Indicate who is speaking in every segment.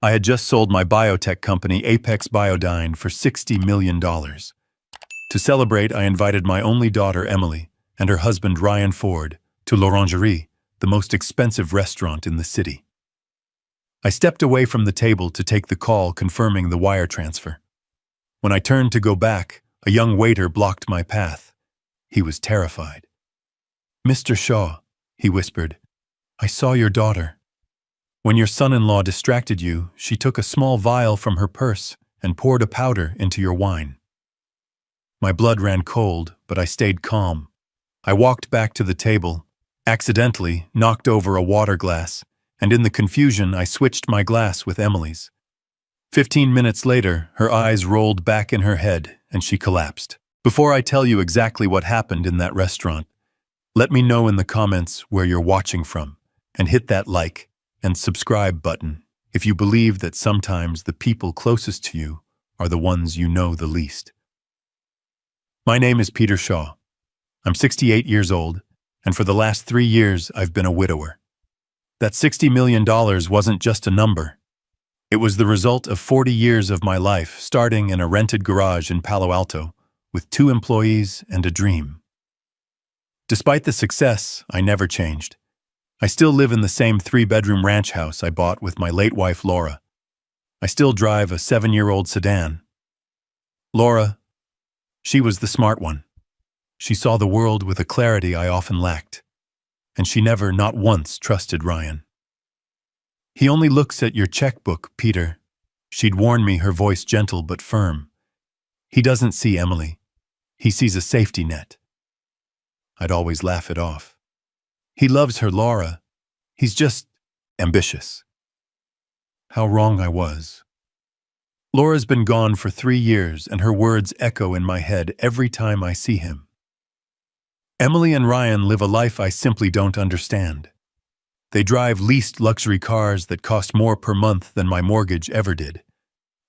Speaker 1: I had just sold my biotech company Apex Biodyne for $60 million. To celebrate, I invited my only daughter, Emily, and her husband, Ryan Ford, to L'Orangerie, the most expensive restaurant in the city. I stepped away from the table to take the call confirming the wire transfer. When I turned to go back, a young waiter blocked my path. He was terrified. "Mr. Shaw," he whispered, "I saw your daughter. When your son-in-law distracted you, she took a small vial from her purse and poured a powder into your wine." My blood ran cold, but I stayed calm. I walked back to the table, accidentally knocked over a water glass, and in the confusion I switched my glass with Emily's. 15 minutes later, her eyes rolled back in her head and she collapsed. Before I tell you exactly what happened in that restaurant, let me know in the comments where you're watching from, and hit that like and subscribe button if you believe that sometimes the people closest to you are the ones you know the least. My name is Peter Shaw. I'm 68 years old, and for the last 3 years I've been a widower. That $60 million wasn't just a number. It was the result of 40 years of my life, starting in a rented garage in Palo Alto, with 2 employees and a dream. Despite the success, I never changed. I still live in the same 3-bedroom ranch house I bought with my late wife, Laura. I still drive a 7-year-old sedan. Laura, she was the smart one. She saw the world with a clarity I often lacked. And she never, not once, trusted Ryan. "He only looks at your checkbook, Peter," she'd warn me, her voice gentle but firm. "He doesn't see Emily. He sees a safety net." I'd always laugh it off. "He loves her, Laura. He's just ambitious." How wrong I was. Laura's been gone for 3 years, and her words echo in my head every time I see him. Emily and Ryan live a life I simply don't understand. They drive leased luxury cars that cost more per month than my mortgage ever did.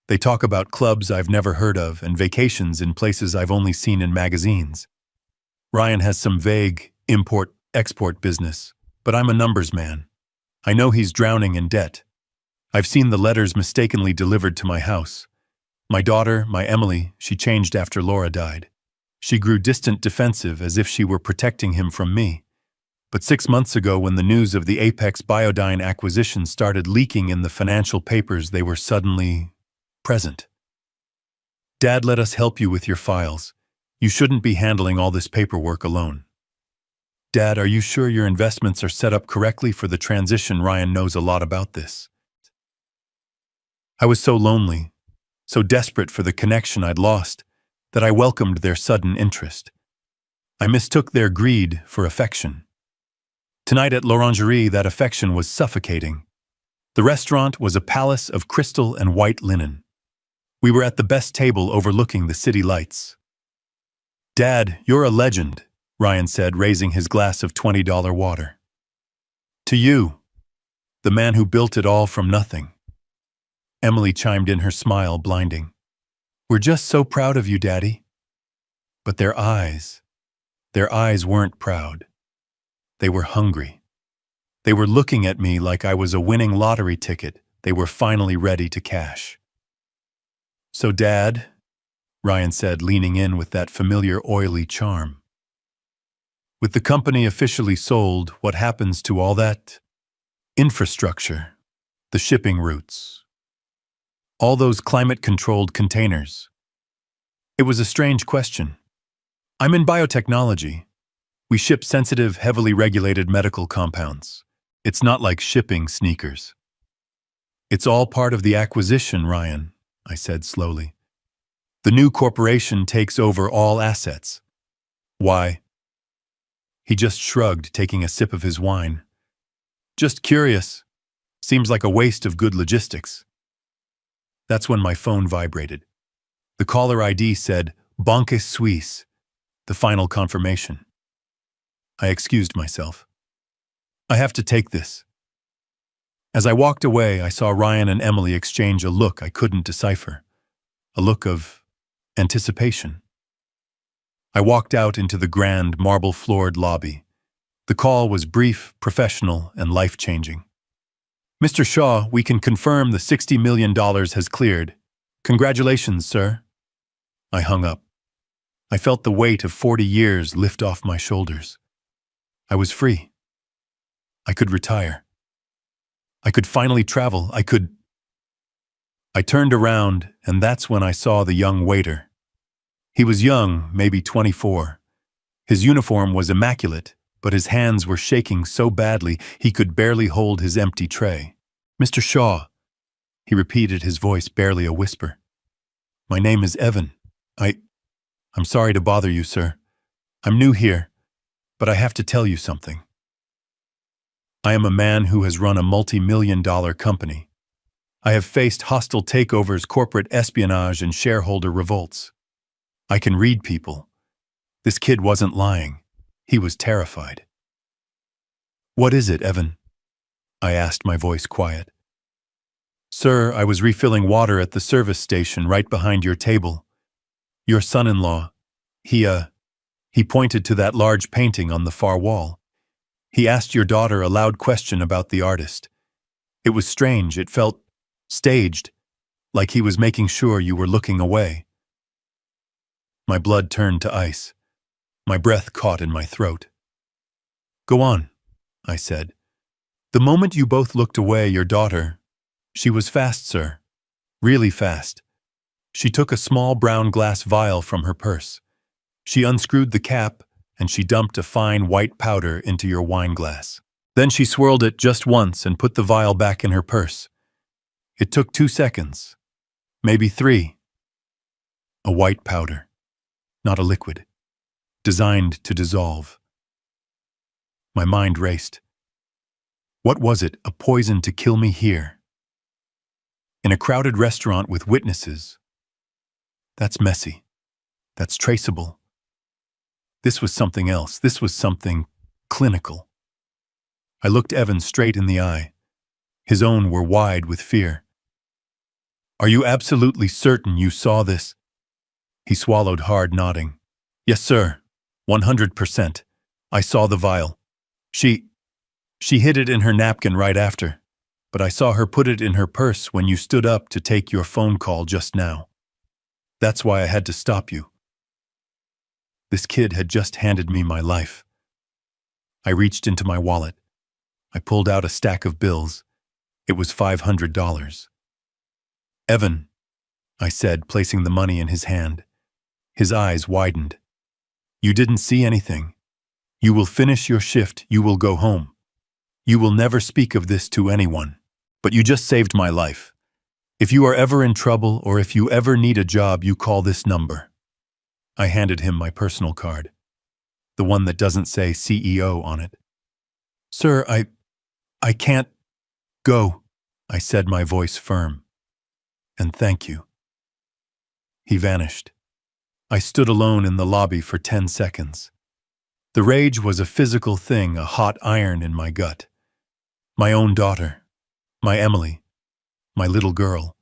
Speaker 1: They talk about clubs I've never heard of and vacations in places I've only seen in magazines. Ryan has some vague import-export business, but I'm a numbers man. I know he's drowning in debt. I've seen the letters mistakenly delivered to my house. My daughter, my Emily, she changed after Laura died. She grew distant, defensive, as if she were protecting him from me. But 6 months ago, when the news of the Apex Biodyne acquisition started leaking in the financial papers, they were suddenly present. "Dad, let us help you with your files. You shouldn't be handling all this paperwork alone." "Dad, are you sure your investments are set up correctly for the transition? Ryan knows a lot about this." I was so lonely, so desperate for the connection I'd lost, that I welcomed their sudden interest. I mistook their greed for affection. Tonight at L'Orangerie, that affection was suffocating. The restaurant was a palace of crystal and white linen. We were at the best table overlooking the city lights. "Dad, you're a legend," Ryan said, raising his glass of $20 water. "To you, the man who built it all from nothing." Emily chimed in, her smile blinding. "We're just so proud of you, Daddy." But their eyes weren't proud. They were hungry. They were looking at me like I was a winning lottery ticket they were finally ready to cash. "So, Dad," Ryan said, leaning in with that familiar oily charm, "with the company officially sold, what happens to all that infrastructure, the shipping routes, all those climate-controlled containers?" It was a strange question. I'm in biotechnology. We ship sensitive, heavily regulated medical compounds. It's not like shipping sneakers. "It's all part of the acquisition, Ryan," I said slowly. "The new corporation takes over all assets." "Why?" He just shrugged, taking a sip of his wine. "Just curious. Seems like a waste of good logistics." That's when my phone vibrated. The caller ID said, "Banque Suisse," the final confirmation. I excused myself. "I have to take this." As I walked away, I saw Ryan and Emily exchange a look I couldn't decipher. A look of anticipation. I walked out into the grand, marble-floored lobby. The call was brief, professional, and life-changing. Mr. Shaw, we can confirm the $60 million has cleared. Congratulations, sir. I hung up. I felt the weight of 40 years lift off my shoulders. I was free. I could retire. I could finally travel. I turned around, and that's when I saw the young waiter. He was young, maybe 24. His uniform was immaculate, but his hands were shaking so badly he could barely hold his empty tray. Mr. Shaw, he repeated, his voice barely a whisper. My name is Evan. I'm sorry to bother you, sir. I'm new here, but I have to tell you something. I am a man who has run a multi-million-dollar company. I have faced hostile takeovers, corporate espionage, and shareholder revolts. I can read people. This kid wasn't lying. He was terrified. What is it, Evan? I asked, my voice quiet. Sir, I was refilling water at the service station right behind your table. Your son-in-law, he pointed to that large painting on the far wall. He asked your daughter a loud question about the artist. It was strange. It felt staged, like he was making sure you were looking away. My blood turned to ice. My breath caught in my throat. Go on, I said. The moment you both looked away, your daughter, she was fast, sir. Really fast. She took a small brown glass vial from her purse. She unscrewed the cap, and she dumped a fine white powder into your wine glass. Then she swirled it just once and put the vial back in her purse. It took 2 seconds, maybe 3. A white powder, not a liquid, designed to dissolve. My mind raced. What was it, a poison to kill me here? In a crowded restaurant with witnesses. That's messy. That's traceable. This was something else. This was something clinical. I looked Evan straight in the eye. His own were wide with fear. Are you absolutely certain you saw this? He swallowed hard, nodding. Yes, sir. 100%. I saw the vial. She hid it in her napkin right after, but I saw her put it in her purse when you stood up to take your phone call just now. That's why I had to stop you. This kid had just handed me my life. I reached into my wallet. I pulled out a stack of bills. It was $500. Evan, I said, placing the money in his hand. His eyes widened. You didn't see anything. You will finish your shift. You will go home. You will never speak of this to anyone. But you just saved my life. If you are ever in trouble or if you ever need a job, you call this number. I handed him my personal card, the one that doesn't say CEO on it. Sir, I can't go, I said, my voice firm. And thank you. He vanished. I stood alone in the lobby for 10 seconds. The rage was a physical thing, a hot iron in my gut. My own daughter, my Emily, my little girl.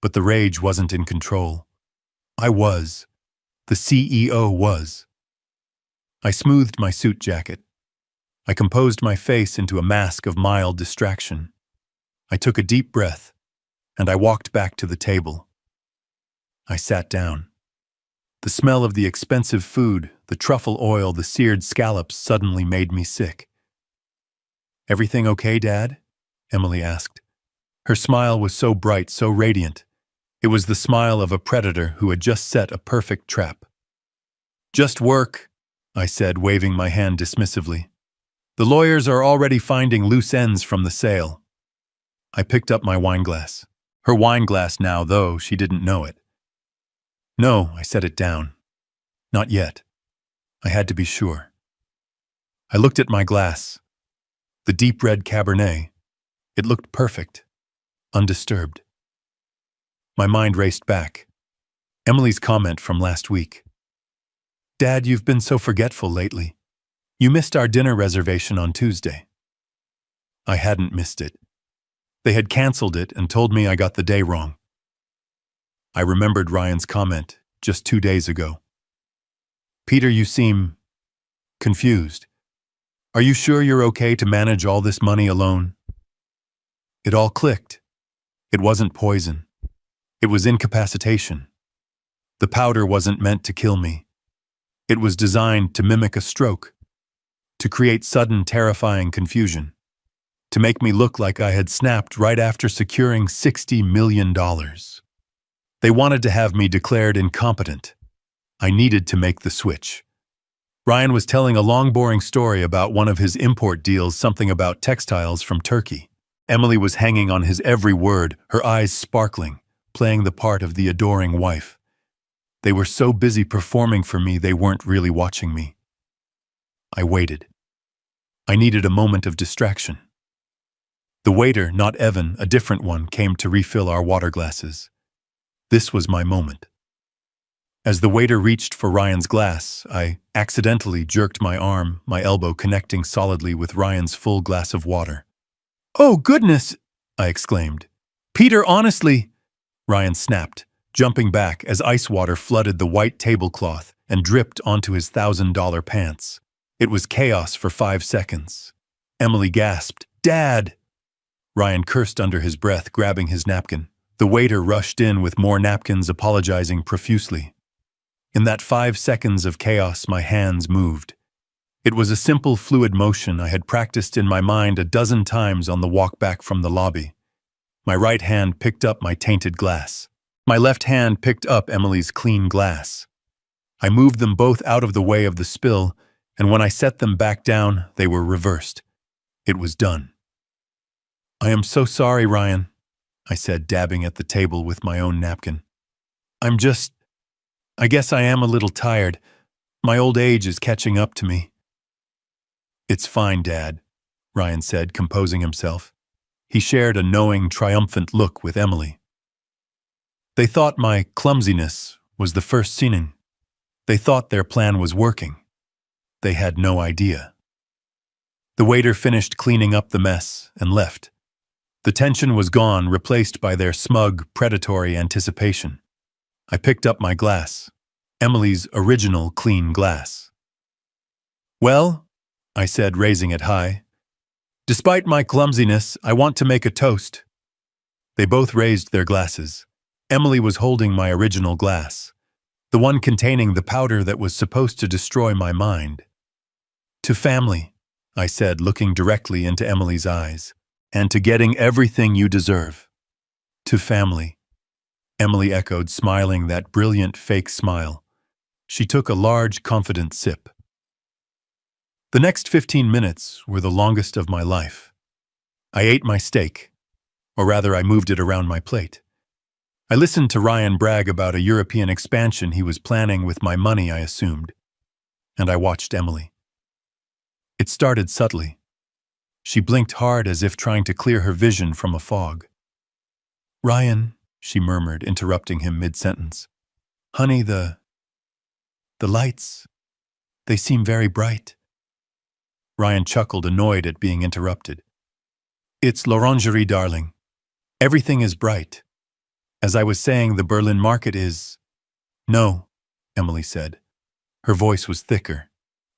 Speaker 1: But the rage wasn't in control. I was. The CEO was. I smoothed my suit jacket. I composed my face into a mask of mild distraction. I took a deep breath, and I walked back to the table. I sat down. The smell of the expensive food, the truffle oil, the seared scallops suddenly made me sick. Everything okay, Dad? Emily asked. Her smile was so bright, so radiant. It was the smile of a predator who had just set a perfect trap. Just work, I said, waving my hand dismissively. The lawyers are already finding loose ends from the sale. I picked up my wineglass. Her wineglass now, though she didn't know it. No, I set it down. Not yet. I had to be sure. I looked at my glass. The deep red Cabernet. It looked perfect, undisturbed. My mind raced back. Emily's comment from last week. Dad, you've been so forgetful lately. You missed our dinner reservation on Tuesday. I hadn't missed it. They had canceled it and told me I got the day wrong. I remembered Ryan's comment just 2 days ago. Peter, you seem confused. Are you sure you're okay to manage all this money alone? It all clicked. It wasn't poison. It was incapacitation. The powder wasn't meant to kill me. It was designed to mimic a stroke, to create sudden, terrifying confusion, to make me look like I had snapped right after securing $60 million. They wanted to have me declared incompetent. I needed to make the switch. Ryan was telling a long, boring story about one of his import deals, something about textiles from Turkey. Emily was hanging on his every word, her eyes sparkling, playing the part of the adoring wife. They were so busy performing for me they weren't really watching me. I waited. I needed a moment of distraction. The waiter, not Evan, a different one, came to refill our water glasses. This was my moment. As the waiter reached for Ryan's glass, I accidentally jerked my arm, my elbow connecting solidly with Ryan's full glass of water. "Oh, goodness!" I exclaimed. "Peter, honestly!" Ryan snapped, jumping back as ice water flooded the white tablecloth and dripped onto his $1,000 pants. It was chaos for 5 seconds. Emily gasped, "Dad!" Ryan cursed under his breath, grabbing his napkin. The waiter rushed in with more napkins, apologizing profusely. In that 5 seconds of chaos, my hands moved. It was a simple, fluid motion I had practiced in my mind a dozen times on the walk back from the lobby. My right hand picked up my tainted glass. My left hand picked up Emily's clean glass. I moved them both out of the way of the spill, and when I set them back down, they were reversed. It was done. "I am so sorry, Ryan," I said, dabbing at the table with my own napkin. I guess I am a little tired. My old age is catching up to me." "It's fine, Dad," Ryan said, composing himself. He shared a knowing, triumphant look with Emily. They thought my clumsiness was the first sinning. They thought their plan was working. They had no idea. The waiter finished cleaning up the mess and left. The tension was gone, replaced by their smug, predatory anticipation. I picked up my glass, Emily's original clean glass. "Well," I said, raising it high, "despite my clumsiness, I want to make a toast." They both raised their glasses. Emily was holding my original glass, the one containing the powder that was supposed to destroy my mind. "To family," I said, looking directly into Emily's eyes, "and to getting everything you deserve." "To family," Emily echoed, smiling that brilliant fake smile. She took a large, confident sip. The next 15 minutes were the longest of my life. I ate my steak, or rather I moved it around my plate. I listened to Ryan brag about a European expansion he was planning with my money, I assumed. And I watched Emily. It started subtly. She blinked hard as if trying to clear her vision from a fog. "Ryan," she murmured, interrupting him mid-sentence. "Honey, the lights, they seem very bright." Ryan chuckled, annoyed at being interrupted. "It's l'orangerie, darling. Everything is bright. As I was saying, the Berlin market is—" "No," Emily said. Her voice was thicker.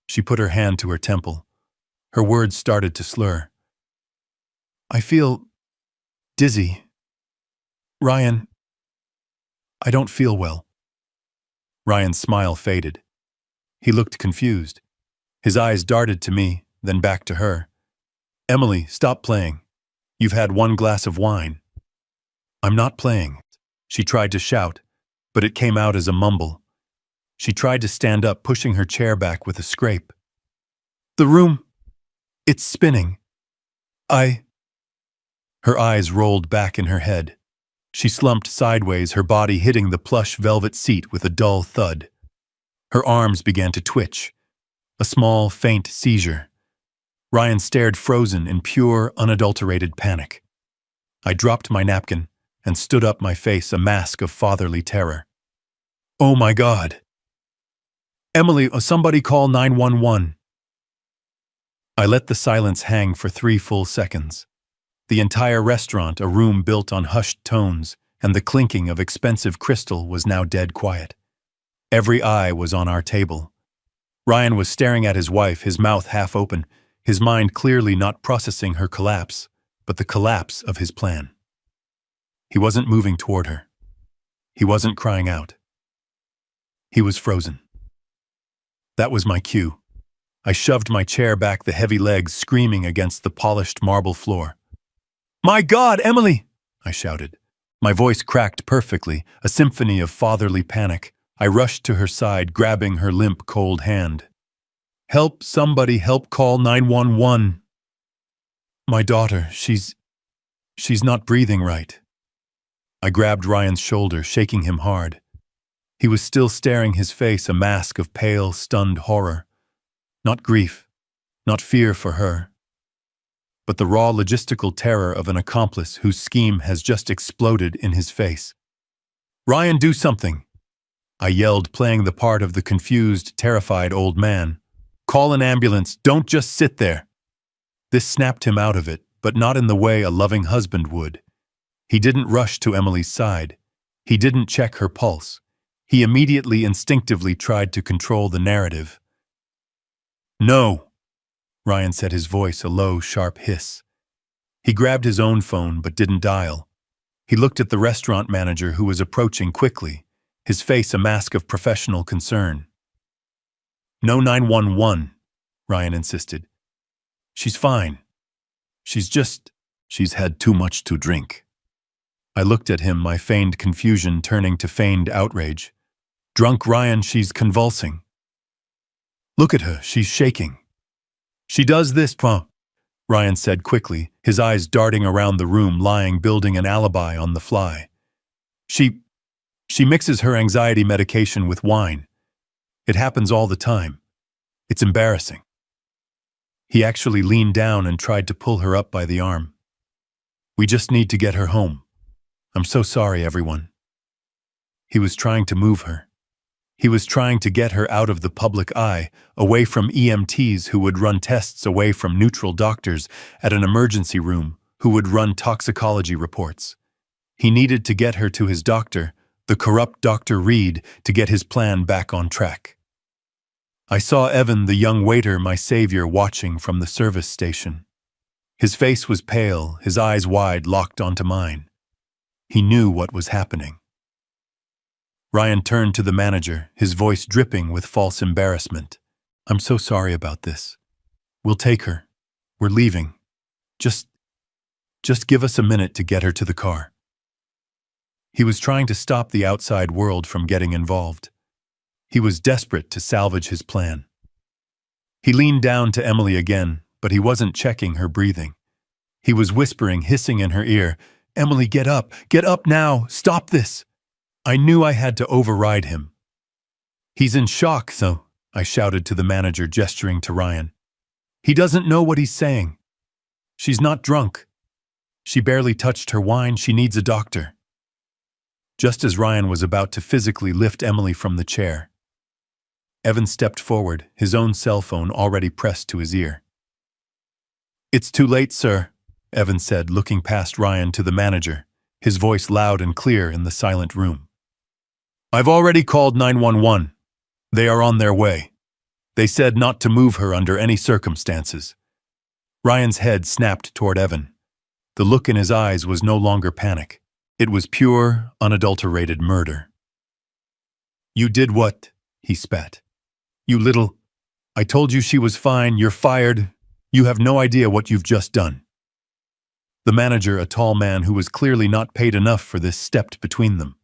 Speaker 1: She put her hand to her temple. Her words started to slur. "I feel dizzy. Ryan, I don't feel well." Ryan's smile faded. He looked confused. His eyes darted to me, then back to her. "Emily, stop playing. You've had one glass of wine." "I'm not playing." She tried to shout, but it came out as a mumble. She tried to stand up, pushing her chair back with a scrape. "The room, it's spinning. Her eyes rolled back in her head. She slumped sideways, her body hitting the plush velvet seat with a dull thud. Her arms began to twitch. A small, faint seizure. Ryan stared, frozen in pure, unadulterated panic. I dropped my napkin and stood up, my face a mask of fatherly terror. "Oh my God! Emily, somebody call 911. I let the silence hang for 3 full seconds. The entire restaurant, a room built on hushed tones, and the clinking of expensive crystal was now dead quiet. Every eye was on our table. Ryan was staring at his wife, his mouth half open, his mind clearly not processing her collapse. but the collapse of his plan. He wasn't moving toward her. He wasn't crying out. He was frozen. That was my cue. I shoved my chair back, the heavy legs screaming against the polished marble floor. "My God, Emily!" I shouted. My voice cracked perfectly, a symphony of fatherly panic. I rushed to her side, grabbing her limp, cold hand. "Help, somebody, help, call 911. My daughter, she's not breathing right." I grabbed Ryan's shoulder, shaking him hard. He was still staring, his face a mask of pale, stunned horror. Not grief, not fear for her, but the raw logistical terror of an accomplice whose scheme has just exploded in his face. "Ryan, do something!" I yelled, playing the part of the confused, terrified old man. "Call an ambulance, don't just sit there." This snapped him out of it, but not in the way a loving husband would. He didn't rush to Emily's side. He didn't check her pulse. He immediately, instinctively tried to control the narrative. "No," Ryan said, his voice a low, sharp hiss. He grabbed his own phone but didn't dial. He looked at the restaurant manager who was approaching quickly, his face a mask of professional concern. "No 911, Ryan insisted. "She's fine. She's had too much to drink." I looked at him, my feigned confusion turning to feigned outrage. "Drunk, Ryan, she's convulsing. Look at her, she's shaking. She does this, Ryan said quickly, his eyes darting around the room, lying, building an alibi on the fly. She mixes her anxiety medication with wine. It happens all the time. It's embarrassing." He actually leaned down and tried to pull her up by the arm. "We just need to get her home. I'm so sorry, everyone." He was trying to move her. He was trying to get her out of the public eye, away from EMTs who would run tests, away from neutral doctors at an emergency room who would run toxicology reports. He needed to get her to his doctor, the corrupt Dr. Reed, to get his plan back on track. I saw Evan, the young waiter, my savior, watching from the service station. His face was pale, his eyes wide, locked onto mine. He knew what was happening. Ryan turned to the manager, his voice dripping with false embarrassment. "I'm so sorry about this. We'll take her. We're leaving. Just give us a minute to get her to the car." He was trying to stop the outside world from getting involved. He was desperate to salvage his plan. He leaned down to Emily again, but he wasn't checking her breathing. He was whispering, hissing in her ear, "Emily, get up now, stop this." I knew I had to override him. "He's in shock, though," I shouted to the manager, gesturing to Ryan. "He doesn't know what he's saying. She's not drunk. She barely touched her wine, she needs a doctor." Just as Ryan was about to physically lift Emily from the chair, Evan stepped forward, his own cell phone already pressed to his ear. "It's too late, sir," Evan said, looking past Ryan to the manager, his voice loud and clear in the silent room. "I've already called 911. They are on their way. They said not to move her under any circumstances." Ryan's head snapped toward Evan. The look in his eyes was no longer panic. It was pure, unadulterated murder. "You did what?" he spat. "You little... I told you she was fine, you're fired. You have no idea what you've just done." The manager, a tall man who was clearly not paid enough for this, stepped between them.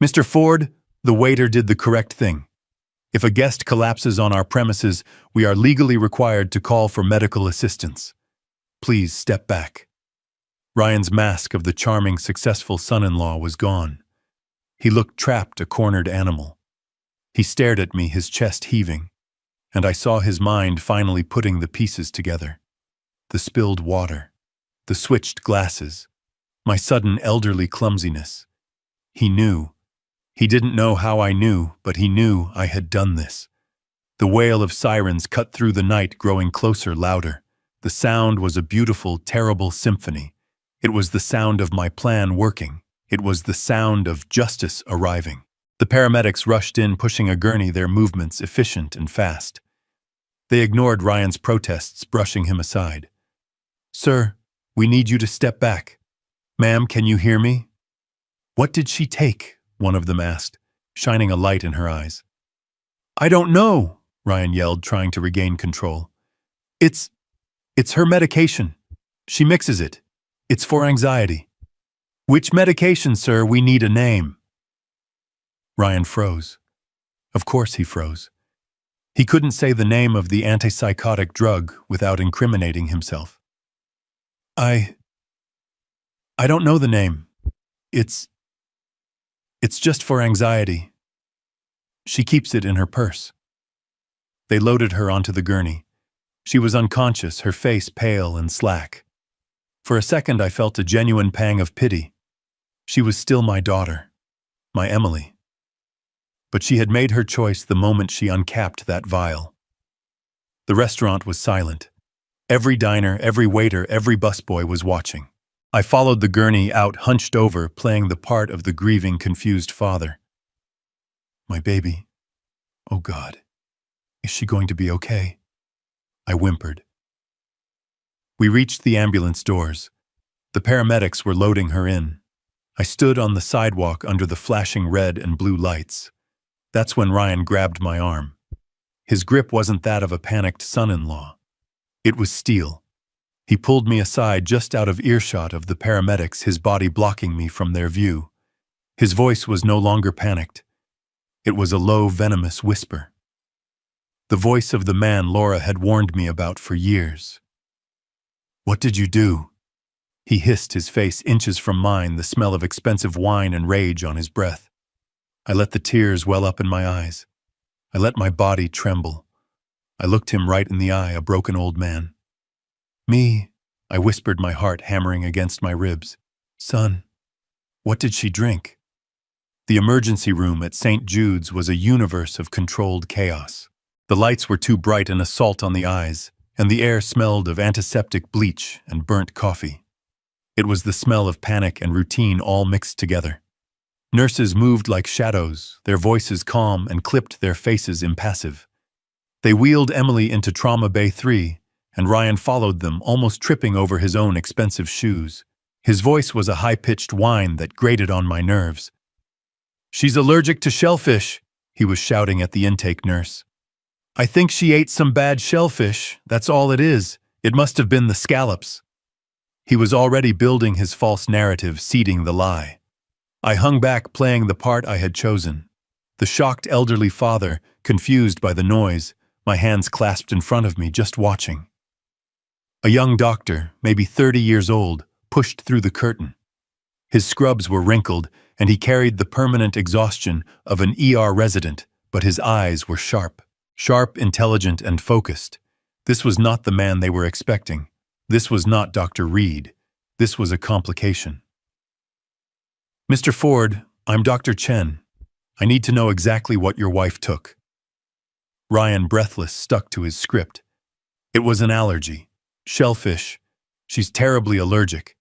Speaker 1: "Mr. Ford, the waiter did the correct thing. If a guest collapses on our premises, we are legally required to call for medical assistance. Please step back." Ryan's mask of the charming, successful son-in-law was gone. He looked trapped, a cornered animal. He stared at me, his chest heaving, and I saw his mind finally putting the pieces together. The spilled water, the switched glasses, my sudden elderly clumsiness. He knew. He didn't know how I knew, but he knew I had done this. The wail of sirens cut through the night, growing closer, louder. The sound was a beautiful, terrible symphony. It was the sound of my plan working. It was the sound of justice arriving. The paramedics rushed in, pushing a gurney, their movements efficient and fast. They ignored Ryan's protests, brushing him aside. "Sir, We need you to step back. Ma'am, can you hear me? What did she take? One of them asked, shining a light in her eyes. I don't know, Ryan yelled, trying to regain control. It's her medication. She mixes it. It's for anxiety. Which medication, sir? We need a name. Ryan froze. Of course he froze. He couldn't say the name of the antipsychotic drug without incriminating himself. I don't know the name. It's just for anxiety. She keeps it in her purse. They loaded her onto the gurney. She was unconscious, her face pale and slack. For a second I felt a genuine pang of pity. She was still my daughter, my Emily. But she had made her choice the moment she uncapped that vial. The restaurant was silent. Every diner, every waiter, every busboy was watching. I followed the gurney out, hunched over, playing the part of the grieving, confused father. My baby. Oh God. Is she going to be okay? I whimpered. We reached the ambulance doors. The paramedics were loading her in. I stood on the sidewalk under the flashing red and blue lights. That's when Ryan grabbed my arm. His grip wasn't that of a panicked son-in-law. It was steel. He pulled me aside just out of earshot of the paramedics, his body blocking me from their view. His voice was no longer panicked. It was a low, venomous whisper. The voice of the man Laura had warned me about for years. What did you do? He hissed, his face inches from mine, the smell of expensive wine and rage on his breath. I let the tears well up in my eyes. I let my body tremble. I looked him right in the eye, a broken old man. Me, I whispered, my heart hammering against my ribs. Son, what did she drink? The emergency room at St. Jude's was a universe of controlled chaos. The lights were too bright, an assault on the eyes, and the air smelled of antiseptic bleach and burnt coffee. It was the smell of panic and routine all mixed together. Nurses moved like shadows, their voices calm and clipped, their faces impassive. They wheeled Emily into Trauma Bay 3, and Ryan followed them, almost tripping over his own expensive shoes. His voice was a high-pitched whine that grated on my nerves. She's allergic to shellfish, he was shouting at the intake nurse. I think she ate some bad shellfish, that's all it is. It must have been the scallops. He was already building his false narrative, seeding the lie. I hung back, playing the part I had chosen. The shocked elderly father, confused by the noise, my hands clasped in front of me, just watching. A young doctor, maybe 30 years old, pushed through the curtain. His scrubs were wrinkled, and he carried the permanent exhaustion of an ER resident, but his eyes were sharp. Sharp, intelligent, and focused. This was not the man they were expecting. This was not Dr. Reed. This was a complication. Mr. Ford, I'm Dr. Chen. I need to know exactly what your wife took. Ryan, breathless, stuck to his script. It was an allergy. Shellfish. She's terribly allergic.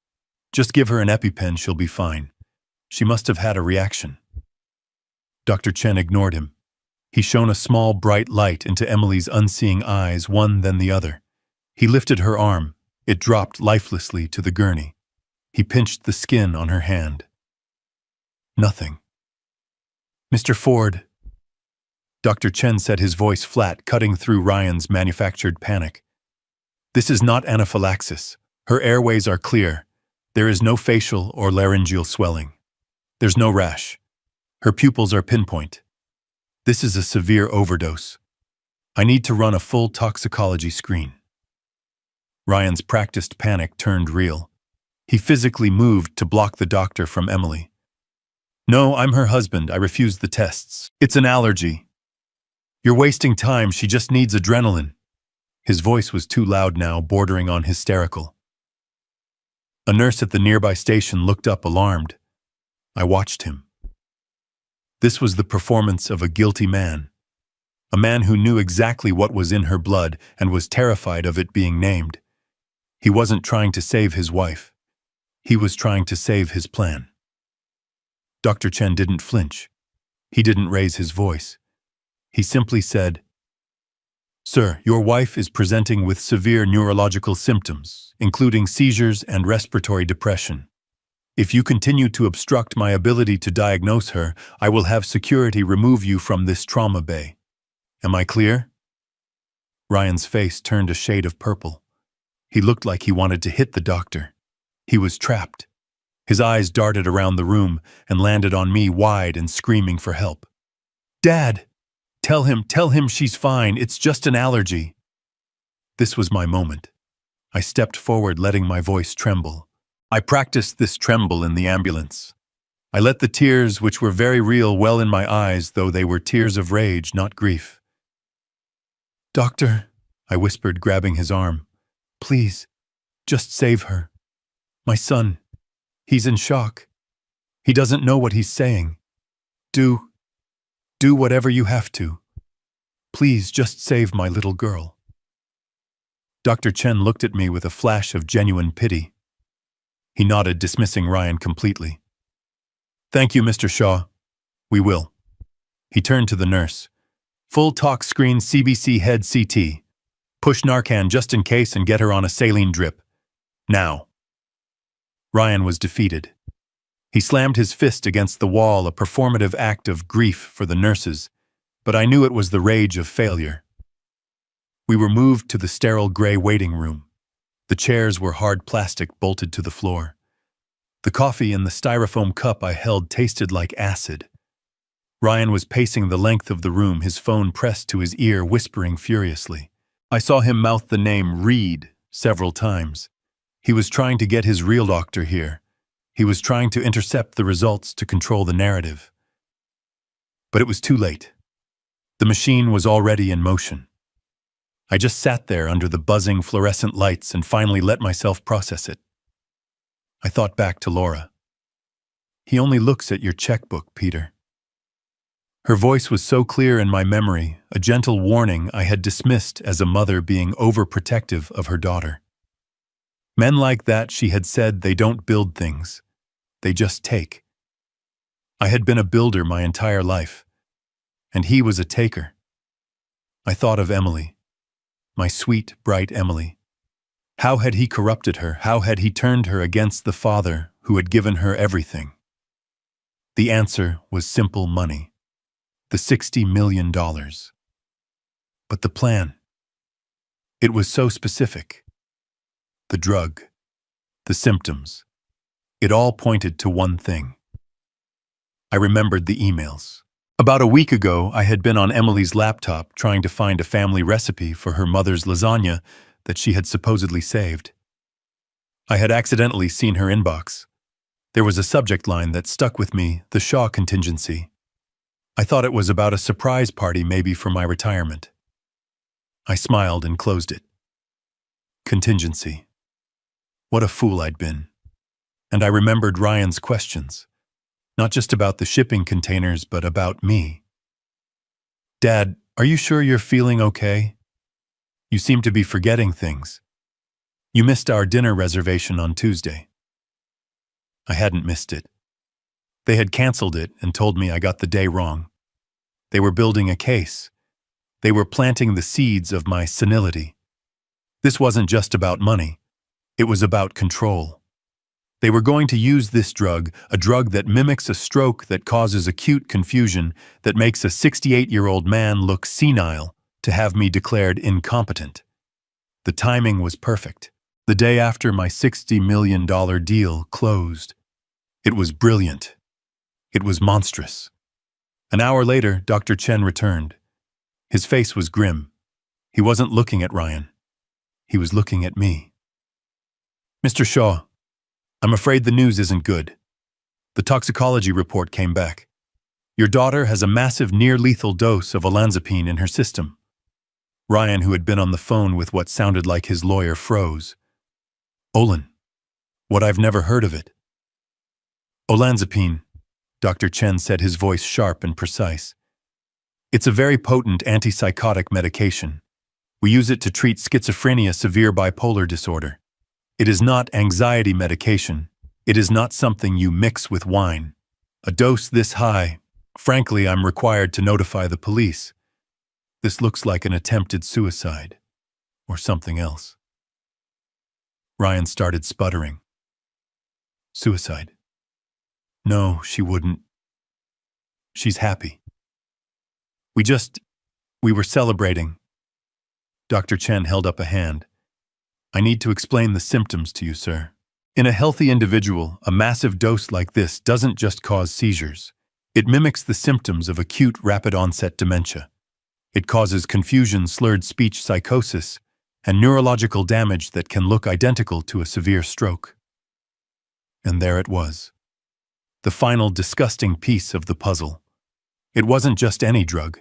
Speaker 1: Just give her an EpiPen, she'll be fine. She must have had a reaction. Dr. Chen ignored him. He shone a small, bright light into Emily's unseeing eyes, one then the other. He lifted her arm. It dropped lifelessly to the gurney. He pinched the skin on her hand. Nothing. Mr. Ford. Dr. Chen said, his voice flat, cutting through Ryan's manufactured panic. This is not anaphylaxis. Her airways are clear. There is no facial or laryngeal swelling. There's no rash. Her pupils are pinpoint. This is a severe overdose. I need to run a full toxicology screen. Ryan's practiced panic turned real. He physically moved to block the doctor from Emily. No, I'm her husband. I refuse the tests. It's an allergy. You're wasting time. She just needs adrenaline. His voice was too loud now, bordering on hysterical. A nurse at the nearby station looked up, alarmed. I watched him. This was the performance of a guilty man. A man who knew exactly what was in her blood and was terrified of it being named. He wasn't trying to save his wife. He was trying to save his plan. Dr. Chen didn't flinch. He didn't raise his voice. He simply said, Sir, your wife is presenting with severe neurological symptoms, including seizures and respiratory depression. If you continue to obstruct my ability to diagnose her, I will have security remove you from this trauma bay. Am I clear?" Ryan's face turned a shade of purple. He looked like he wanted to hit the doctor. He was trapped. His eyes darted around the room and landed on me wide and screaming for help. "Dad! Tell him she's fine, it's just an allergy." This was my moment. I stepped forward, letting my voice tremble. I practiced this tremble in the ambulance. I let the tears, which were very real, well in my eyes, though they were tears of rage, not grief. "Doctor," I whispered, grabbing his arm, "please, just save her. My son, he's in shock. He doesn't know what he's saying. Do whatever you have to. Please just save my little girl." Dr. Chen looked at me with a flash of genuine pity. He nodded, dismissing Ryan completely. "Thank you, Mr. Shaw. We will." He turned to the nurse. "Full talk screen CBC head CT. Push Narcan just in case and get her on a saline drip. Now." Ryan was defeated. He slammed his fist against the wall, a performative act of grief for the nurses, but I knew it was the rage of failure. We were moved to the sterile gray waiting room. The chairs were hard plastic bolted to the floor. The coffee in the styrofoam cup I held tasted like acid. Ryan was pacing the length of the room, his phone pressed to his ear, whispering furiously. I saw him mouth the name Reed several times. He was trying to get his real doctor here. He was trying to intercept the results to control the narrative. But it was too late. The machine was already in motion. I just sat there under the buzzing fluorescent lights and finally let myself process it. I thought back to Laura. "He only looks at your checkbook, Peter." Her voice was so clear in my memory, a gentle warning I had dismissed as a mother being overprotective of her daughter. Men like that, she had said, they don't build things. They just take. I had been a builder my entire life, and he was a taker. I thought of Emily, my sweet, bright Emily. How had he corrupted her? How had he turned her against the father who had given her everything? The answer was simple: money. The $60 million. But the plan. It was so specific. The drug. The symptoms. It all pointed to one thing. I remembered the emails. About a week ago, I had been on Emily's laptop trying to find a family recipe for her mother's lasagna that she had supposedly saved. I had accidentally seen her inbox. There was a subject line that stuck with me: the Shaw contingency. I thought it was about a surprise party, maybe for my retirement. I smiled and closed it. Contingency. What a fool I'd been. And I remembered Ryan's questions. Not just about the shipping containers, but about me. "Dad, are you sure you're feeling okay? You seem to be forgetting things. You missed our dinner reservation on Tuesday." I hadn't missed it. They had canceled it and told me I got the day wrong. They were building a case. They were planting the seeds of my senility. This wasn't just about money. It was about control. They were going to use this drug, a drug that mimics a stroke, that causes acute confusion, that makes a 68-year-old man look senile, to have me declared incompetent. The timing was perfect. The day after my $60 million deal closed. It was brilliant. It was monstrous. An hour later, Dr. Chen returned. His face was grim. He wasn't looking at Ryan. He was looking at me. "Mr. Shaw, I'm afraid the news isn't good. The toxicology report came back. Your daughter has a massive near-lethal dose of olanzapine in her system." Ryan, who had been on the phone with what sounded like his lawyer, froze. "Olan? What? I've never heard of it." "Olanzapine," Dr. Chen said, his voice sharp and precise. "It's a very potent antipsychotic medication. We use it to treat schizophrenia, severe bipolar disorder. It is not anxiety medication. It is not something you mix with wine. A dose this high, frankly, I'm required to notify the police. This looks like an attempted suicide, or something else. Ryan started sputtering. Suicide? No, she wouldn't. She's happy. We were celebrating. Dr. Chen held up a hand. I need to explain the symptoms to you, sir. In a healthy individual, a massive dose like this doesn't just cause seizures. It mimics the symptoms of acute rapid-onset dementia. It causes confusion, slurred speech, psychosis, and neurological damage that can look identical to a severe stroke. And there it was. The final disgusting piece of the puzzle. It wasn't just any drug.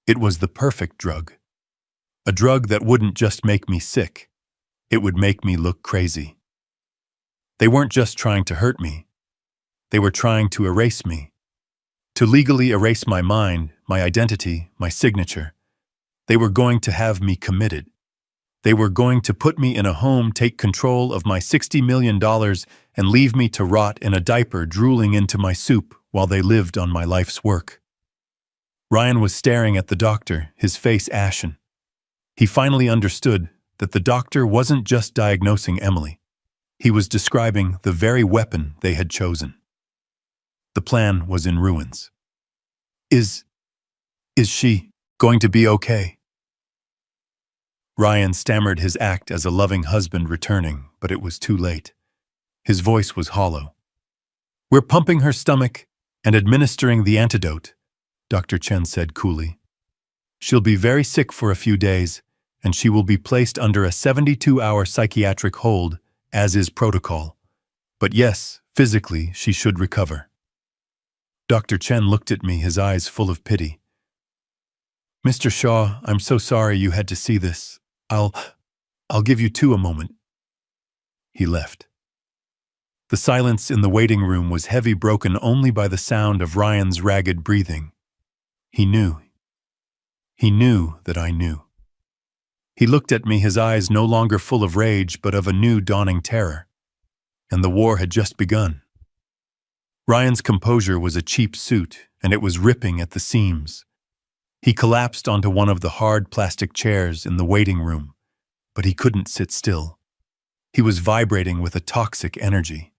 Speaker 1: It was the perfect drug. A drug that wouldn't just make me sick. It would make me look crazy. They weren't just trying to hurt me. They were trying to erase me. To legally erase my mind, my identity, my signature. They were going to have me committed. They were going to put me in a home, take control of my $60 million, and leave me to rot in a diaper drooling into my soup while they lived on my life's work. Ryan was staring at the doctor, his face ashen. He finally understood that the doctor wasn't just diagnosing Emily. He was describing the very weapon they had chosen. The plan was in ruins. Is she going to be okay? Ryan stammered his act as a loving husband returning, but it was too late. His voice was hollow. We're pumping her stomach and administering the antidote, Dr. Chen said coolly. She'll be very sick for a few days, and she will be placed under a 72-hour psychiatric hold, as is protocol. But yes, physically, she should recover. Dr. Chen looked at me, his eyes full of pity. Mr. Shaw, I'm so sorry you had to see this. I'll give you two a moment. He left. The silence in the waiting room was heavy, broken only by the sound of Ryan's ragged breathing. He knew. He knew that I knew. He looked at me, his eyes no longer full of rage, but of a new dawning terror. And the war had just begun. Ryan's composure was a cheap suit, and it was ripping at the seams. He collapsed onto one of the hard plastic chairs in the waiting room, but he couldn't sit still. He was vibrating with a toxic energy.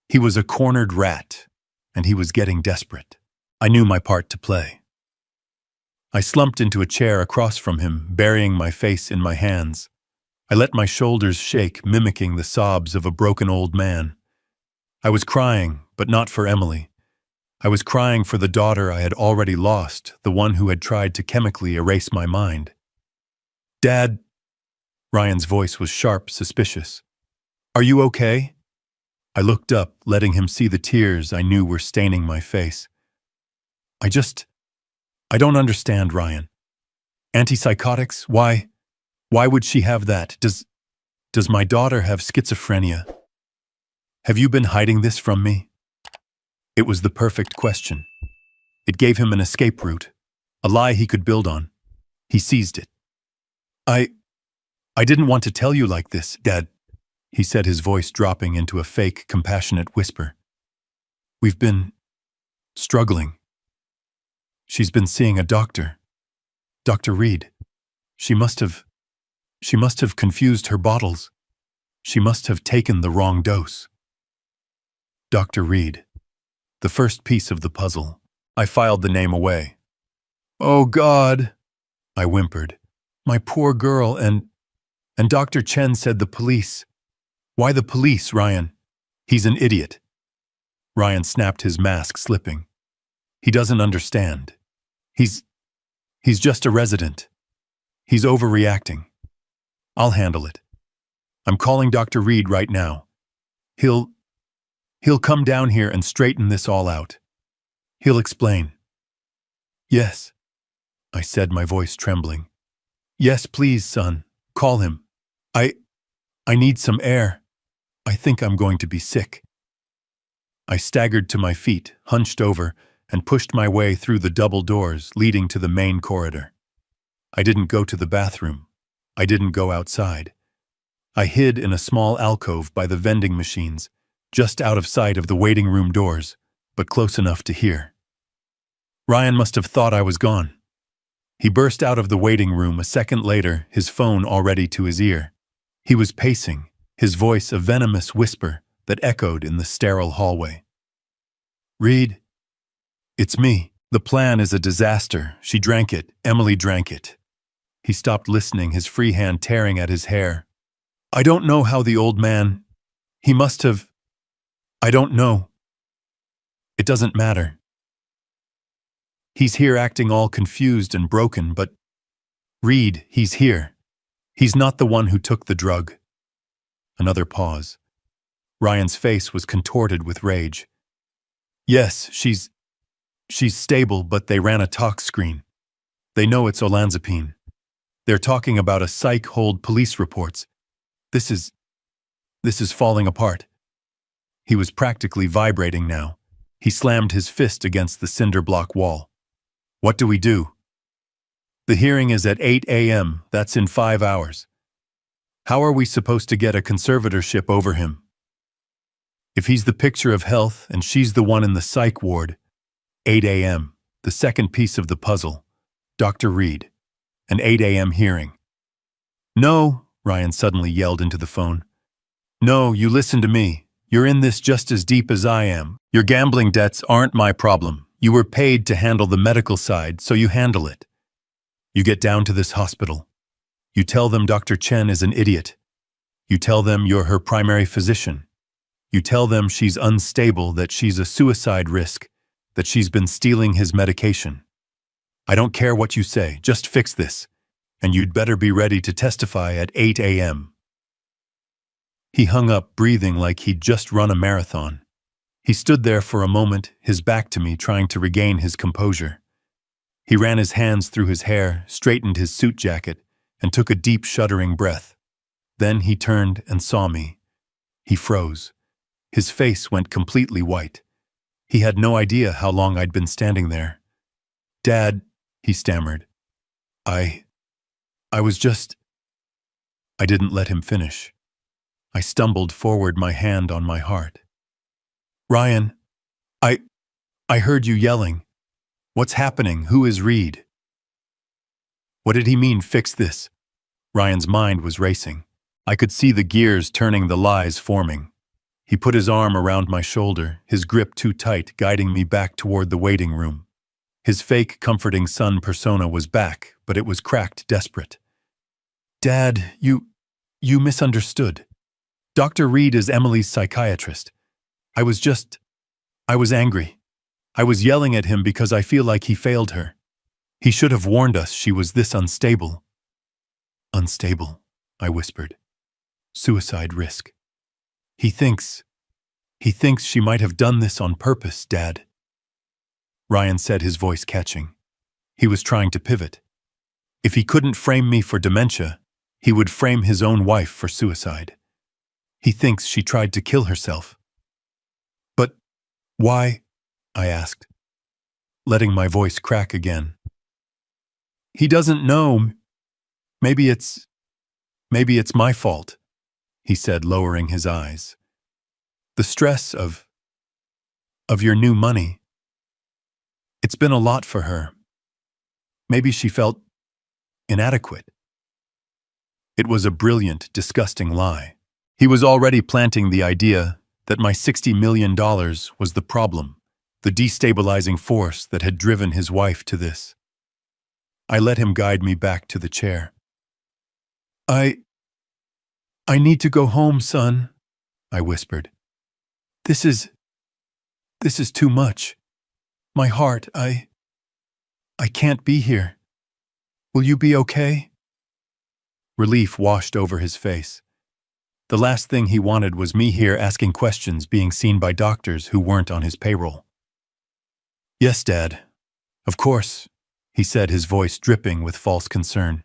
Speaker 1: He was a cornered rat, and he was getting desperate. I knew my part to play. I slumped into a chair across from him, burying my face in my hands. I let my shoulders shake, mimicking the sobs of a broken old man. I was crying, but not for Emily. I was crying for the daughter I had already lost, the one who had tried to chemically erase my mind. Dad, Ryan's voice was sharp, suspicious. Are you okay? I looked up, letting him see the tears I knew were staining my face. I don't understand, Ryan. Antipsychotics? Why would she have that? Does my daughter have schizophrenia? Have you been hiding this from me? It was the perfect question. It gave him an escape route, a lie he could build on. He seized it. I didn't want to tell you like this, Dad, he said, his voice dropping into a fake, compassionate whisper. We've been struggling. She's been seeing a doctor. Dr. Reed. She must have confused her bottles. She must have taken the wrong dose. Dr. Reed. The first piece of the puzzle. I filed the name away. Oh, God, I whimpered. My poor girl, and Dr. Chen said the police. Why the police, Ryan? He's an idiot. Ryan snapped, his mask slipping. He doesn't understand. He's just a resident. He's overreacting. I'll handle it. I'm calling Dr. Reed right now. He'll come down here and straighten this all out. He'll explain. Yes, I said, my voice trembling. Yes, please, son. Call him. I need some air. I think I'm going to be sick. I staggered to my feet, hunched over, and pushed my way through the double doors leading to the main corridor. I didn't go to the bathroom. I didn't go outside. I hid in a small alcove by the vending machines, just out of sight of the waiting room doors, but close enough to hear. Ryan must have thought I was gone. He burst out of the waiting room a second later, his phone already to his ear. He was pacing, his voice a venomous whisper that echoed in the sterile hallway. "Reed, it's me. The plan is a disaster. She drank it. Emily drank it." He stopped listening, his free hand tearing at his hair. "I don't know how the old man... He must have... I don't know. It doesn't matter. He's here acting all confused and broken, but... Reed, he's here. He's not the one who took the drug." Another pause. Ryan's face was contorted with rage. "Yes, she's stable, but they ran a tox screen. They know it's olanzapine. They're talking about a psych hold, police reports. This is falling apart." He was practically vibrating now. He slammed his fist against the cinder block wall. "What do we do?" "The hearing is at 8 a.m. That's in 5 hours. How are we supposed to get a conservatorship over him? If he's the picture of health and she's the one in the psych ward, 8 a.m., the second piece of the puzzle. Dr. Reed, an 8 a.m. hearing." "No," Ryan suddenly yelled into the phone. "No, you listen to me. You're in this just as deep as I am. Your gambling debts aren't my problem. You were paid to handle the medical side, so you handle it. You get down to this hospital. You tell them Dr. Chen is an idiot. You tell them you're her primary physician. You tell them she's unstable, that she's a suicide risk, that she's been stealing his medication. I don't care what you say, just fix this. And you'd better be ready to testify at 8 a.m. He hung up, breathing like he'd just run a marathon. He stood there for a moment, his back to me, trying to regain his composure. He ran his hands through his hair, straightened his suit jacket, and took a deep, shuddering breath. Then he turned and saw me. He froze. His face went completely white. He had no idea how long I'd been standing there. "Dad," he stammered. I was just... I didn't let him finish. I stumbled forward, my hand on my heart. "Ryan, I heard you yelling. What's happening? Who is Reed?" What did he mean, fix this? Ryan's mind was racing. I could see the gears turning, the lies forming. He put his arm around my shoulder, his grip too tight, guiding me back toward the waiting room. His fake, comforting son persona was back, but it was cracked, desperate. "Dad, you misunderstood. Dr. Reed is Emily's psychiatrist. I was angry. I was yelling at him because I feel like he failed her. He should have warned us she was this unstable." "Unstable," I whispered. "Suicide risk. He thinks she might have done this on purpose, Dad." Ryan said, his voice catching. He was trying to pivot. If he couldn't frame me for dementia, he would frame his own wife for suicide. He thinks she tried to kill herself. "But why?" I asked, letting my voice crack again. "He doesn't know. Maybe it's my fault," he said, lowering his eyes. "The stress of your new money. It's been a lot for her. Maybe she felt inadequate." It was a brilliant, disgusting lie. He was already planting the idea that my $60 million was the problem, the destabilizing force that had driven his wife to this. I let him guide me back to the chair. I need to go home, son," I whispered. This is too much. My heart, I can't be here. Will you be okay?" Relief washed over his face. The last thing he wanted was me here asking questions, being seen by doctors who weren't on his payroll. "Yes, Dad. Of course," he said, his voice dripping with false concern.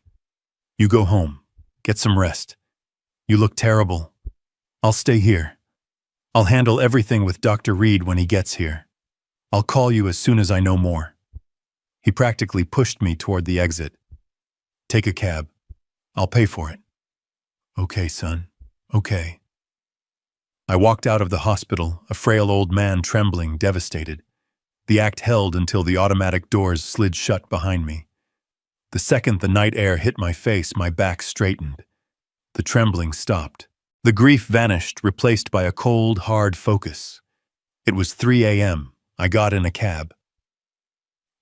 Speaker 1: "You go home. Get some rest. You look terrible. I'll stay here. I'll handle everything with Dr. Reed when he gets here. I'll call you as soon as I know more." He practically pushed me toward the exit. "Take a cab. I'll pay for it." "Okay, son. Okay." I walked out of the hospital, a frail old man trembling, devastated. The act held until the automatic doors slid shut behind me. The second the night air hit my face, my back straightened. The trembling stopped. The grief vanished, replaced by a cold, hard focus. It was 3 a.m. I got in a cab.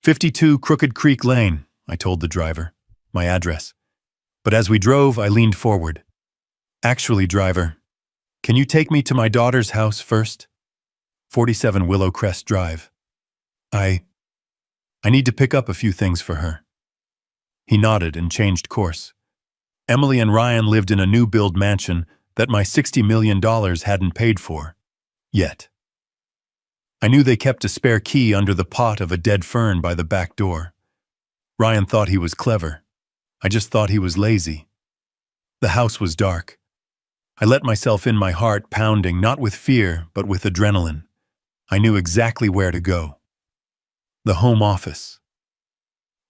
Speaker 1: 52 Crooked Creek Lane, I told the driver, my address. But as we drove, I leaned forward. Actually, driver, can you take me to my daughter's house first? 47 Willow Crest Drive. I need to pick up a few things for her. He nodded and changed course. Emily and Ryan lived in a new-build mansion that my $60 million hadn't paid for. Yet. I knew they kept a spare key under the pot of a dead fern by the back door. Ryan thought he was clever. I just thought he was lazy. The house was dark. I let myself in, my heart pounding, not with fear, but with adrenaline. I knew exactly where to go. The home office.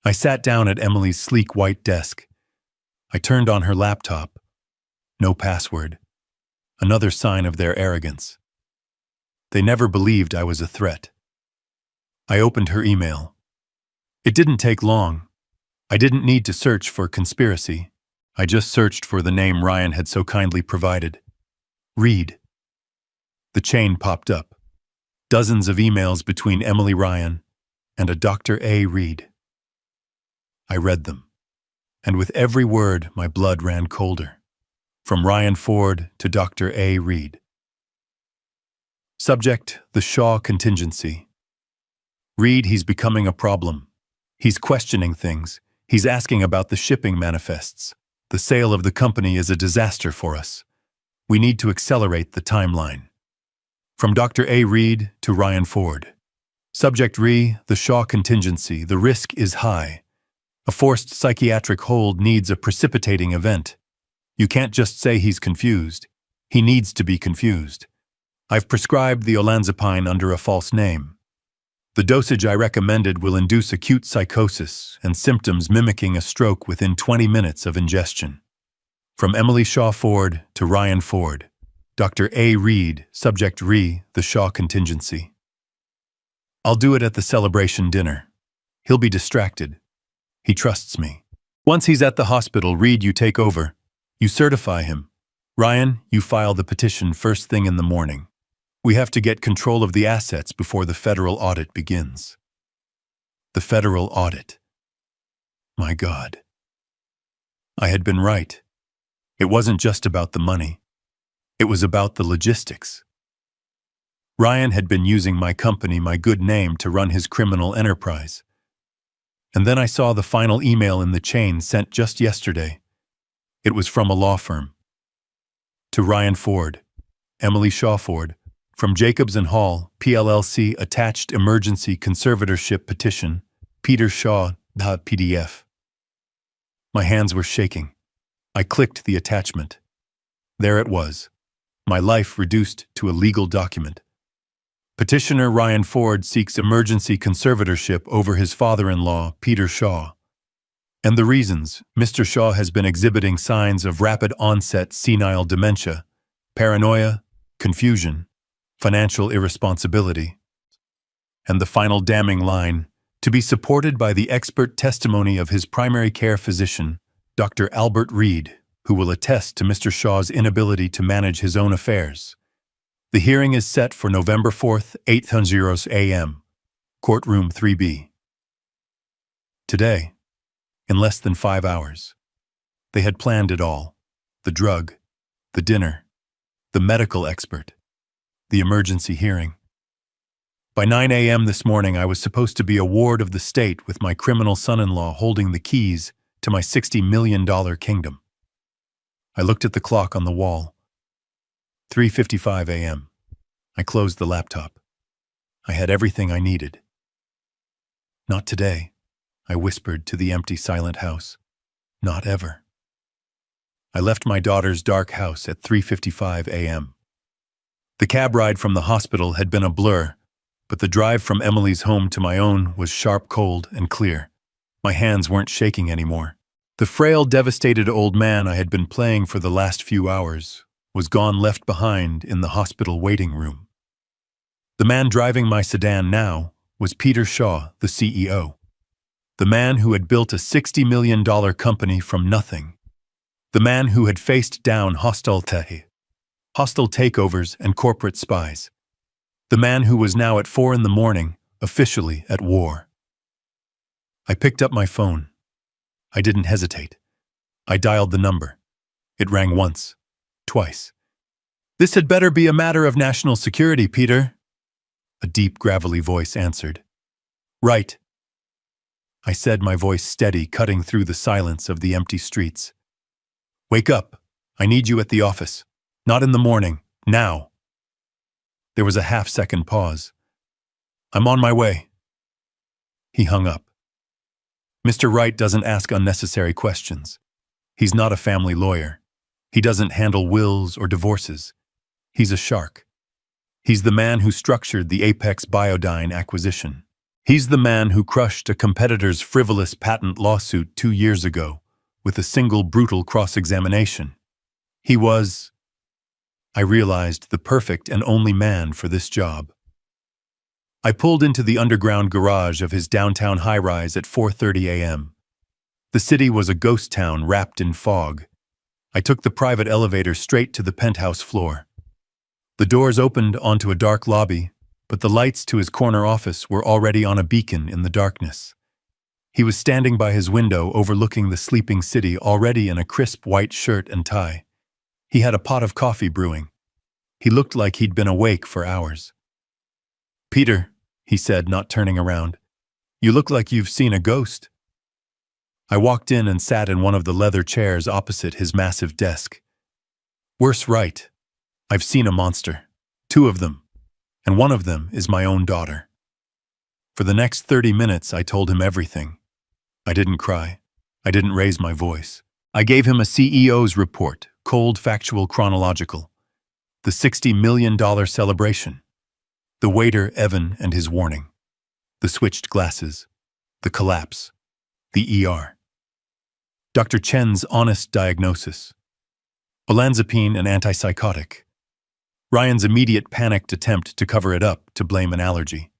Speaker 1: I sat down at Emily's sleek white desk. I turned on her laptop. No password. Another sign of their arrogance. They never believed I was a threat. I opened her email. It didn't take long. I didn't need to search for conspiracy. I just searched for the name Ryan had so kindly provided. Reed. The chain popped up. Dozens of emails between Emily Ryan and a Dr. A. Reed. I read them, and with every word my blood ran colder. From Ryan Ford to Dr. A. Reed. Subject: the Shaw contingency. Reed, he's becoming a problem. He's questioning things. He's asking about the shipping manifests. The sale of the company is a disaster for us. We need to accelerate the timeline. From Dr. A. Reed to Ryan Ford. Subject: the Shaw contingency. The risk is high. A forced psychiatric hold needs a precipitating event. You can't just say he's confused. He needs to be confused. I've prescribed the olanzapine under a false name. The dosage I recommended will induce acute psychosis and symptoms mimicking a stroke within 20 minutes of ingestion. From Emily Shaw Ford to Ryan Ford. Dr. A. Reed, subject: the Shaw contingency. I'll do it at the celebration dinner. He'll be distracted. He trusts me. Once he's at the hospital, Reed, you take over. You certify him. Ryan, you file the petition first thing in the morning. We have to get control of the assets before the federal audit begins. The federal audit. My God. I had been right. It wasn't just about the money. It was about the logistics. Ryan had been using my company, my good name, to run his criminal enterprise. And then I saw the final email in the chain sent just yesterday. It was from a law firm. To Ryan Ford, Emily Shaw Ford, from Jacobs and Hall, PLLC, attached emergency conservatorship petition, Peter Shaw, PDF. My hands were shaking. I clicked the attachment. There it was. My life reduced to a legal document. Petitioner Ryan Ford seeks emergency conservatorship over his father-in-law, Peter Shaw. And the reasons: Mr. Shaw has been exhibiting signs of rapid onset senile dementia, paranoia, confusion, financial irresponsibility. And the final damning line: to be supported by the expert testimony of his primary care physician, Dr. Albert Reed, who will attest to Mr. Shaw's inability to manage his own affairs. The hearing is set for November 4th, 8:00 a.m., Courtroom 3B. Today, in less than 5 hours. They had planned it all: the drug, the dinner, the medical expert, the emergency hearing. By 9 a.m. this morning, I was supposed to be a ward of the state with my criminal son-in-law holding the keys to my $60 million kingdom. I looked at the clock on the wall. 3:55 a.m. I closed the laptop. I had everything I needed. Not today, I whispered to the empty, silent house. Not ever. I left my daughter's dark house at 3:55 a.m. The cab ride from the hospital had been a blur, but the drive from Emily's home to my own was sharp, cold, and clear. My hands weren't shaking anymore. The frail, devastated old man I had been playing for the last few hours was gone, left behind in the hospital waiting room. The man driving my sedan now was Peter Shaw, the CEO. The man who had built a $60 million company from nothing. The man who had faced down hostile takeovers and corporate spies. The man who was now at 4 a.m, officially at war. I picked up my phone. I didn't hesitate. I dialed the number. It rang once, twice. "This had better be a matter of national security, Peter." A deep, gravelly voice answered. "Right," I said, my voice steady, cutting through the silence of the empty streets. "Wake up. I need you at the office. Not in the morning. Now." There was a half-second pause. "I'm on my way." He hung up. Mr. Wright doesn't ask unnecessary questions. He's not a family lawyer. He doesn't handle wills or divorces. He's a shark. He's the man who structured the Apex Biodyne acquisition. He's the man who crushed a competitor's frivolous patent lawsuit 2 years ago with a single brutal cross-examination. He was, I realized, the perfect and only man for this job. I pulled into the underground garage of his downtown high-rise at 4:30 a.m. The city was a ghost town wrapped in fog. I took the private elevator straight to the penthouse floor. The doors opened onto a dark lobby, but the lights to his corner office were already on a beacon in the darkness. He was standing by his window overlooking the sleeping city, already in a crisp white shirt and tie. He had a pot of coffee brewing. He looked like he'd been awake for hours. "Peter," he said, not turning around, "you look like you've seen a ghost." I walked in and sat in one of the leather chairs opposite his massive desk. "Worse, right. I've seen a monster. 2 of them. And one of them is my own daughter." For the next 30 minutes, I told him everything. I didn't cry. I didn't raise my voice. I gave him a CEO's report, cold, factual, chronological. The $60 million celebration. The waiter, Evan, and his warning. The switched glasses. The collapse. The ER. Dr. Chen's honest diagnosis. Olanzapine, an antipsychotic. Ryan's immediate panicked attempt to cover it up, to blame an allergy.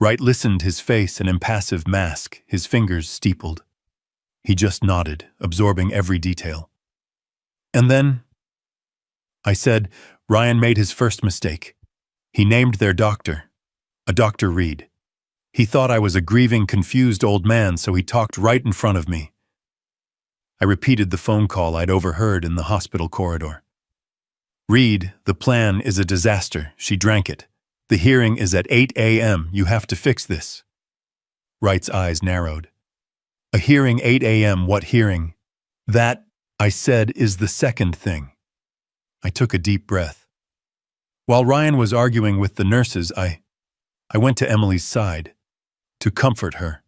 Speaker 1: Wright listened, his face an impassive mask, his fingers steepled. He just nodded, absorbing every detail. "And then," I said, "Ryan made his first mistake. He named their doctor, a Dr. Reed. He thought I was a grieving, confused old man, so he talked right in front of me." I repeated the phone call I'd overheard in the hospital corridor. "Reed, the plan is a disaster. She drank it. The hearing is at 8 a.m. You have to fix this." Wright's eyes narrowed. "A hearing 8 a.m. What hearing?" "That," I said, "is the second thing." I took a deep breath. While Ryan was arguing with the nurses, I went to Emily's side to comfort her.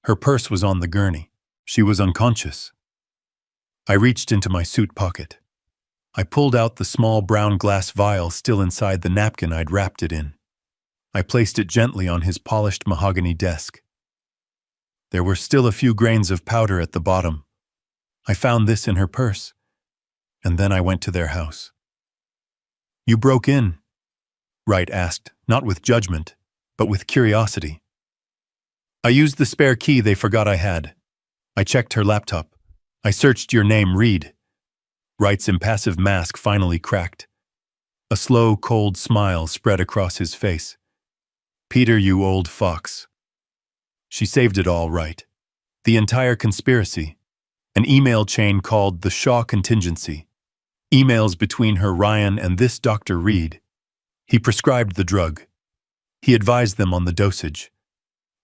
Speaker 1: Her purse was on the gurney. She was unconscious. I reached into my suit pocket. I pulled out the small brown glass vial still inside the napkin I'd wrapped it in. I placed it gently on his polished mahogany desk. There were still a few grains of powder at the bottom. I found this in her purse. And then I went to their house. "You broke in?" Wright asked, not with judgment, but with curiosity. "I used the spare key they forgot I had. I checked her laptop. I searched your name, Reed." Wright's impassive mask finally cracked. A slow, cold smile spread across his face. "Peter, you old fox." She saved it all, right. The entire conspiracy. An email chain called the Shaw Contingency. Emails between her, Ryan, and this Dr. Reed. He prescribed the drug. He advised them on the dosage.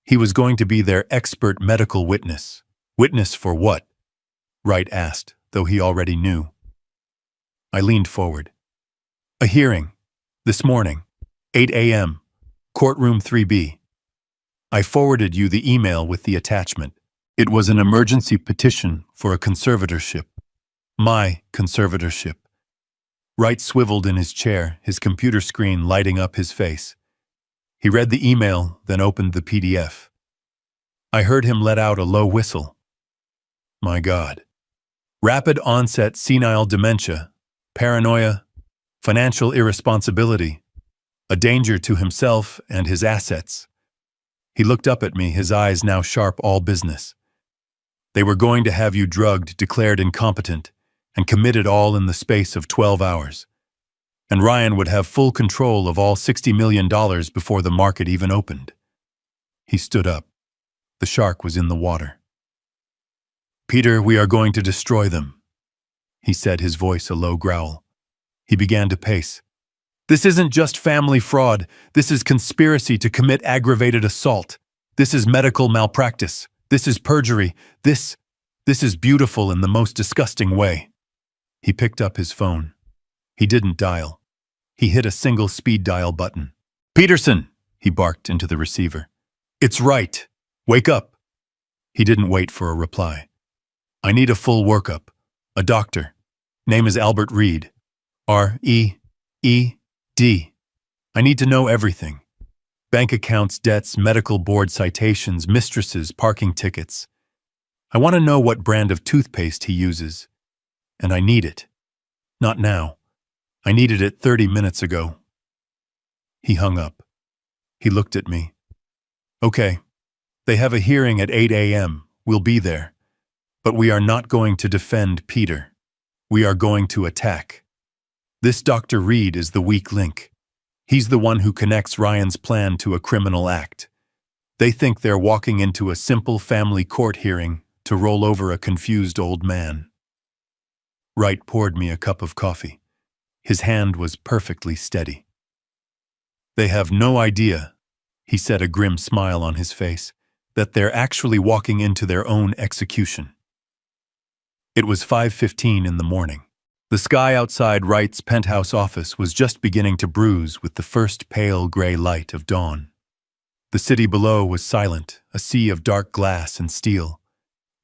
Speaker 1: He was going to be their expert medical witness. Witness for what? Wright asked, though he already knew. I leaned forward. "A hearing. This morning. 8 a.m. Courtroom 3B. I forwarded you the email with the attachment. It was an emergency petition for a conservatorship. My conservatorship." Wright swiveled in his chair, his computer screen lighting up his face. He read the email, then opened the PDF. I heard him let out a low whistle. My God. Rapid onset senile dementia, paranoia, financial irresponsibility, a danger to himself and his assets. He looked up at me, his eyes now sharp, all business. They were going to have you drugged, declared incompetent, and committed all in the space of 12 hours. And Ryan would have full control of all $60 million before the market even opened. He stood up. The shark was in the water. "Peter, we are going to destroy them," he said, his voice a low growl. He began to pace. "This isn't just family fraud. This is conspiracy to commit aggravated assault. This is medical malpractice. This is perjury. This is beautiful in the most disgusting way." He picked up his phone. He didn't dial. He hit a single speed dial button. "Peterson," he barked into the receiver. "It's right. Wake up." He didn't wait for a reply. "I need a full workup. A doctor. Name is Albert Reed. R-E-E-D. I need to know everything. Bank accounts, debts, medical board citations, mistresses, parking tickets. I want to know what brand of toothpaste he uses. And I need it. Not now. I needed it 30 minutes ago." He hung up. He looked at me. "Okay. They have a hearing at 8 a.m. We'll be there. But we are not going to defend Peter. We are going to attack. This Dr. Reed is the weak link. He's the one who connects Ryan's plan to a criminal act. They think they're walking into a simple family court hearing to roll over a confused old man." Wright poured me a cup of coffee. His hand was perfectly steady. "They have no idea," he said, a grim smile on his face, "that they're actually walking into their own execution." It was 5:15 in the morning. The sky outside Wright's penthouse office was just beginning to bruise with the first pale gray light of dawn. The city below was silent, a sea of dark glass and steel.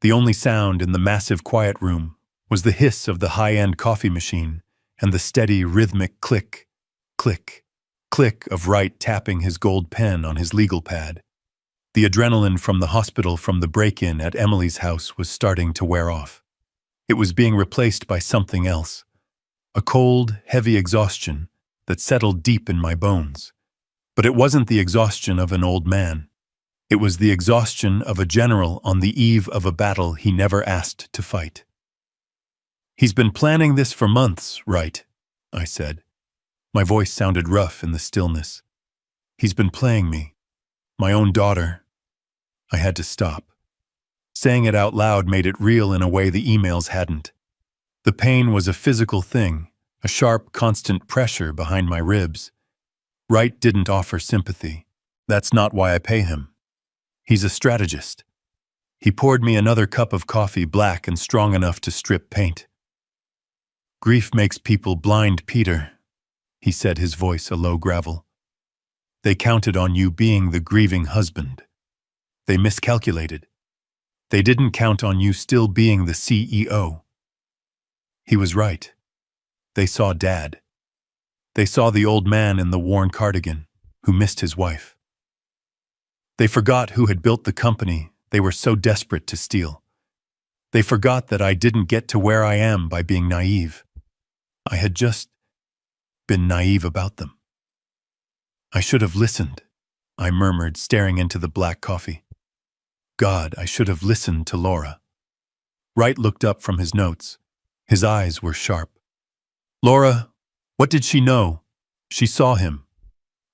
Speaker 1: The only sound in the massive quiet room was the hiss of the high-end coffee machine and the steady rhythmic click, click, click of Wright tapping his gold pen on his legal pad. The adrenaline from the hospital from the break-in at Emily's house was starting to wear off. It was being replaced by something else, a cold, heavy exhaustion that settled deep in my bones. But it wasn't the exhaustion of an old man. It was the exhaustion of a general on the eve of a battle he never asked to fight. "He's been planning this for months, Wright," I said. My voice sounded rough in the stillness. "He's been playing me. My own daughter." I had to stop. Saying it out loud made it real in a way the emails hadn't. The pain was a physical thing, a sharp, constant pressure behind my ribs. Wright didn't offer sympathy. That's not why I pay him. He's a strategist. He poured me another cup of coffee, black and strong enough to strip paint. "Grief makes people blind, Peter," he said, his voice a low gravel. "They counted on you being the grieving husband. They miscalculated. They didn't count on you still being the CEO." He was right. They saw Dad. They saw the old man in the worn cardigan, who missed his wife. They forgot who had built the company they were so desperate to steal. They forgot that I didn't get to where I am by being naive. I had just been naive about them. "I should have listened," I murmured, staring into the black coffee. "God, I should have listened to Laura." Wright looked up from his notes. His eyes were sharp. "Laura, what did she know? She saw him."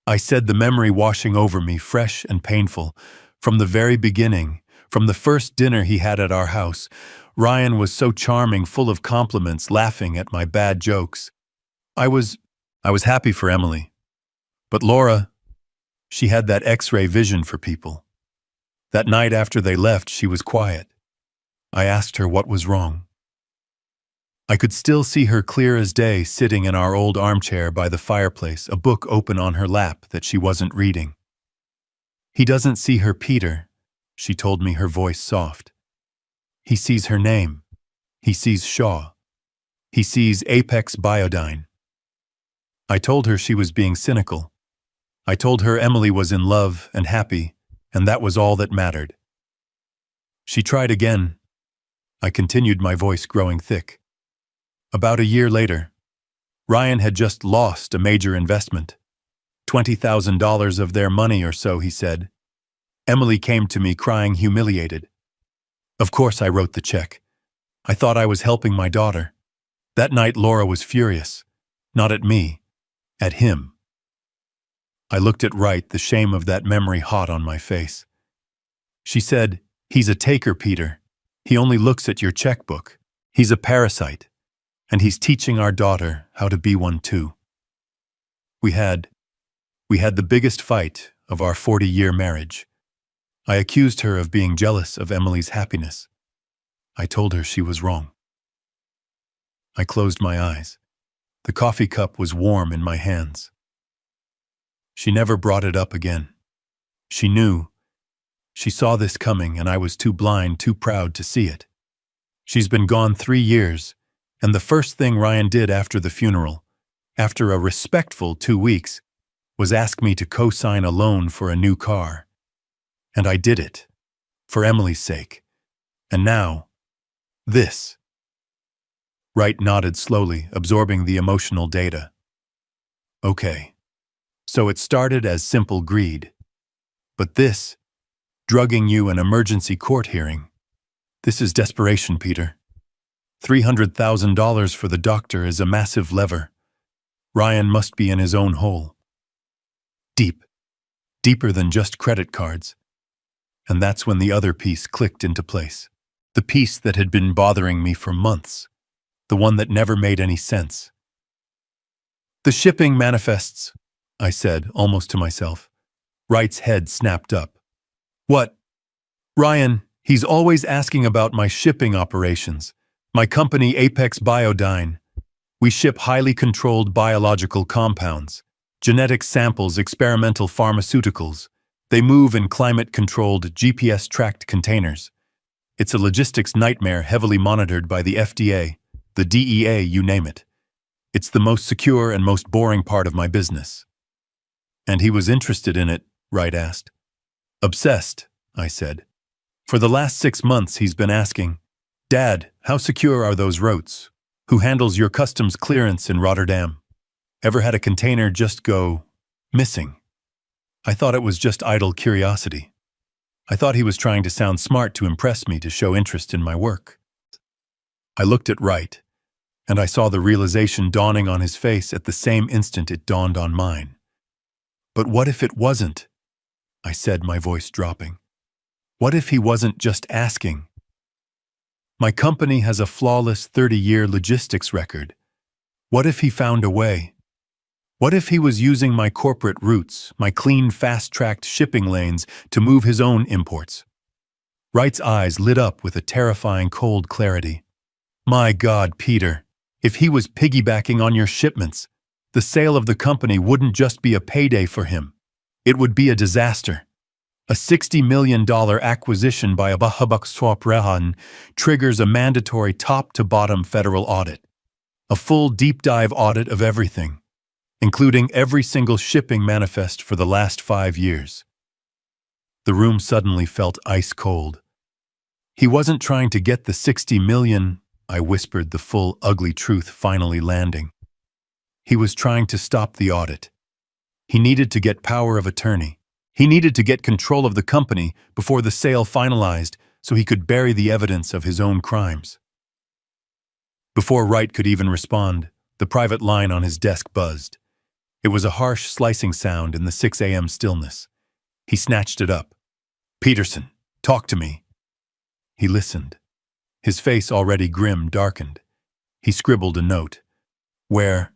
Speaker 1: I said, the memory washing over me, fresh and painful. From the very beginning, from the first dinner he had at our house, Ryan was so charming, full of compliments, laughing at my bad jokes. I was happy for Emily. But Laura, she had that X-ray vision for people. That night after they left, she was quiet. I asked her what was wrong. I could still see her clear as day, sitting in our old armchair by the fireplace, a book open on her lap that she wasn't reading. "He doesn't see her, Peter," she told me, her voice soft. "He sees her name. He sees Shaw. He sees Apex Biodyne." I told her she was being cynical. I told her Emily was in love and happy, and that was all that mattered. She tried again. I continued, my voice growing thick. About a year later, Ryan had just lost a major investment. $20,000 of their money or so, he said. Emily came to me crying, humiliated. Of course I wrote the check. I thought I was helping my daughter. That night Laura was furious. Not at me, at him. I looked at Wright, the shame of that memory hot on my face. She said, "He's a taker, Peter. He only looks at your checkbook. He's a parasite. And he's teaching our daughter how to be one too." We had the biggest fight of our 40-year marriage. I accused her of being jealous of Emily's happiness. I told her she was wrong. I closed my eyes. The coffee cup was warm in my hands. She never brought it up again. She knew. She saw this coming, and I was too blind, too proud to see it. She's been gone 3 years, and the first thing Ryan did after the funeral, after a respectful 2 weeks, was ask me to co-sign a loan for a new car. And I did it, for Emily's sake. And now, this. Wright nodded slowly, absorbing the emotional data. Okay. So it started as simple greed. But this, drugging you an emergency court hearing, this is desperation, Peter. $300,000 for the doctor is a massive lever. Ryan must be in his own hole. Deep. Deeper than just credit cards. And that's when the other piece clicked into place. The piece that had been bothering me for months. The one that never made any sense. "The shipping manifests," I said, almost to myself. Wright's head snapped up. "What?" "Ryan, he's always asking about my shipping operations. My company, Apex Biodyne. We ship highly controlled biological compounds, genetic samples, experimental pharmaceuticals. They move in climate-controlled, GPS-tracked containers. It's a logistics nightmare heavily monitored by the FDA, the DEA, you name it. It's the most secure and most boring part of my business." "And he was interested in it?" Wright asked. "Obsessed," I said. "For the last 6 months he's been asking, 'Dad, how secure are those routes? Who handles your customs clearance in Rotterdam? Ever had a container just go missing?' I thought it was just idle curiosity. I thought he was trying to sound smart to impress me, to show interest in my work." I looked at Wright, and I saw the realization dawning on his face at the same instant it dawned on mine. "But what if it wasn't?" I said, my voice dropping. "What if he wasn't just asking? My company has a flawless 30-year logistics record. What if he found a way? What if he was using my corporate routes, my clean, fast-tracked shipping lanes, to move his own imports?" Wright's eyes lit up with a terrifying cold clarity. "My God, Peter, if he was piggybacking on your shipments, the sale of the company wouldn't just be a payday for him. It would be a disaster. A $60 million acquisition by a Bahabak triggers a mandatory top-to-bottom federal audit. A full deep-dive audit of everything, including every single shipping manifest for the last 5 years." The room suddenly felt ice-cold. "He wasn't trying to get the $60 million, I whispered, the full, ugly truth finally landing. "He was trying to stop the audit. He needed to get power of attorney. He needed to get control of the company before the sale finalized so he could bury the evidence of his own crimes." Before Wright could even respond, the private line on his desk buzzed. It was a harsh, slicing sound in the 6 a.m. stillness. He snatched it up. "Peterson, talk to me." He listened. His face, already grim, darkened. He scribbled a note. "Where?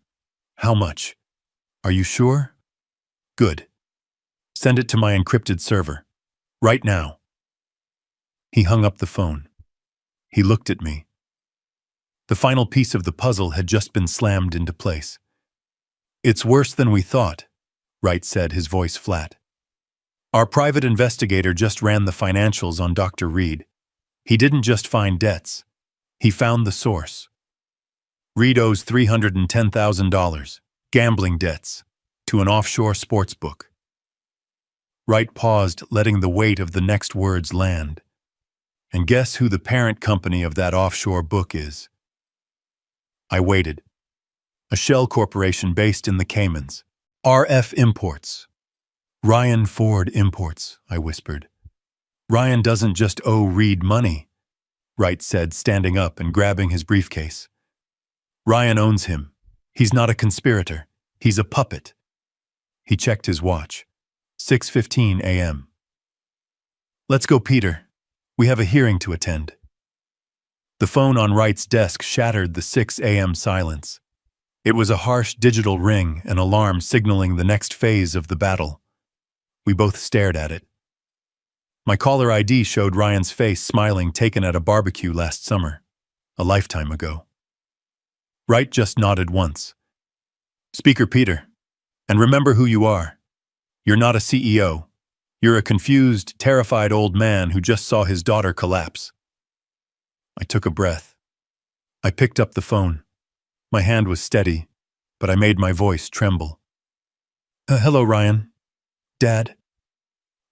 Speaker 1: How much? Are you sure? Good. Send it to my encrypted server. Right now." He hung up the phone. He looked at me. The final piece of the puzzle had just been slammed into place. "It's worse than we thought," Wright said, his voice flat. "Our private investigator just ran the financials on Dr. Reed. He didn't just find debts. He found the source. Reed owes $310,000, gambling debts, to an offshore sports book." Wright paused, letting the weight of the next words land. "And guess who the parent company of that offshore book is?" I waited. "A shell corporation based in the Caymans. RF Imports." "Ryan Ford Imports," I whispered. Ryan doesn't just owe Reed money, Wright said, standing up and grabbing his briefcase. Ryan owns him. He's not a conspirator. He's a puppet. He checked his watch. 6:15 a.m. Let's go, Peter. We have a hearing to attend. The phone on Wright's desk shattered the 6 a.m. silence. It was a harsh digital ring, an alarm signaling the next phase of the battle. We both stared at it. My caller ID showed Ryan's face smiling, taken at a barbecue last summer, a lifetime ago. Wright just nodded once. Speaker Peter, and remember who you are. You're not a CEO. You're a confused, terrified old man who just saw his daughter collapse. I took a breath. I picked up the phone. My hand was steady, but I made my voice tremble. Hello, Ryan. Dad?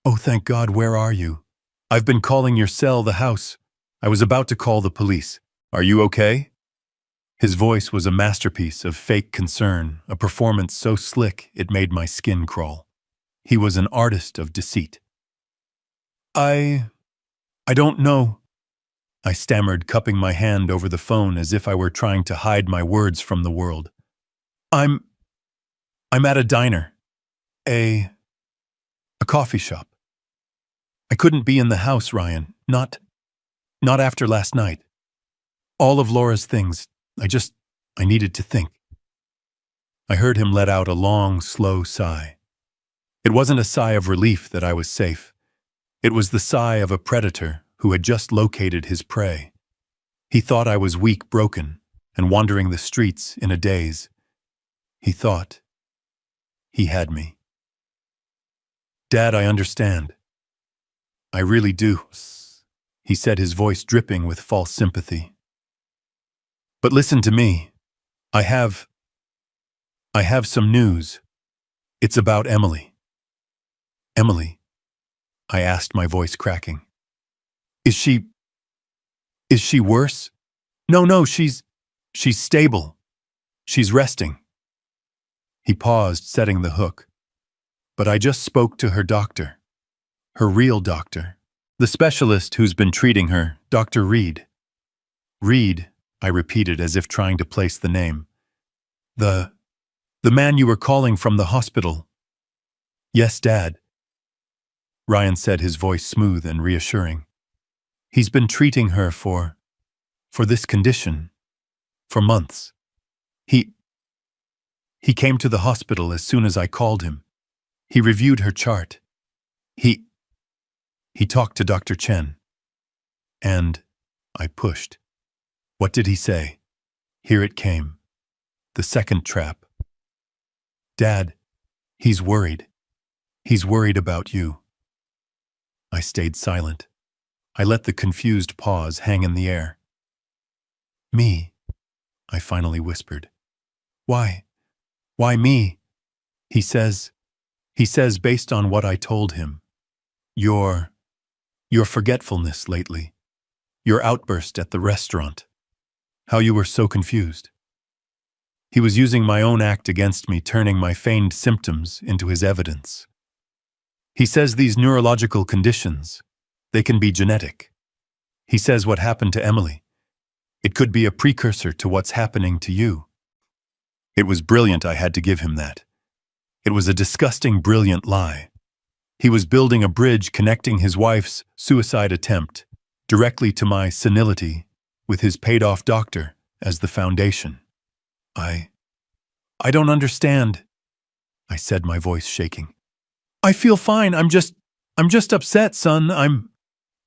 Speaker 1: Oh, thank God, where are you? I've been calling your cell, the house. I was about to call the police. Are you okay? His voice was a masterpiece of fake concern, a performance so slick it made my skin crawl. He was an artist of deceit. I don't know. I stammered, cupping my hand over the phone as if I were trying to hide my words from the world. I'm at a diner. A coffee shop. I couldn't be in the house, Ryan. Not after last night. All of Laura's things, I needed to think. I heard him let out a long, slow sigh. It wasn't a sigh of relief that I was safe. It was the sigh of a predator who had just located his prey. He thought I was weak, broken, and wandering the streets in a daze. He thought he had me. Dad, I understand. I really do, he said, his voice dripping with false sympathy. But listen to me. I have some news. It's about Emily. Emily? I asked, my voice cracking. Is she worse? No, she's stable. She's resting. He paused, setting the hook. But I just spoke to her doctor. Her real doctor. The specialist who's been treating her, Dr. Reed. Reed, I repeated as if trying to place the name. The man you were calling from the hospital. Yes, Dad. Ryan said, his voice smooth and reassuring. He's been treating her for this condition for months. He came to the hospital as soon as I called him. He reviewed her chart. He talked to Dr. Chen. And I pushed. What did he say? Here it came. The second trap. Dad, he's worried. He's worried about you. I stayed silent. I let the confused pause hang in the air. Me, I finally whispered. Why? Why me? He says based on what I told him. Your forgetfulness lately. Your outburst at the restaurant. How you were so confused. He was using my own act against me, turning my feigned symptoms into his evidence. He says these neurological conditions, they can be genetic. He says what happened to Emily. It could be a precursor to what's happening to you. It was brilliant, I had to give him that. It was a disgusting, brilliant lie. He was building a bridge connecting his wife's suicide attempt directly to my senility with his paid-off doctor as the foundation. I don't understand, I said, my voice shaking. I feel fine. I'm just upset, son.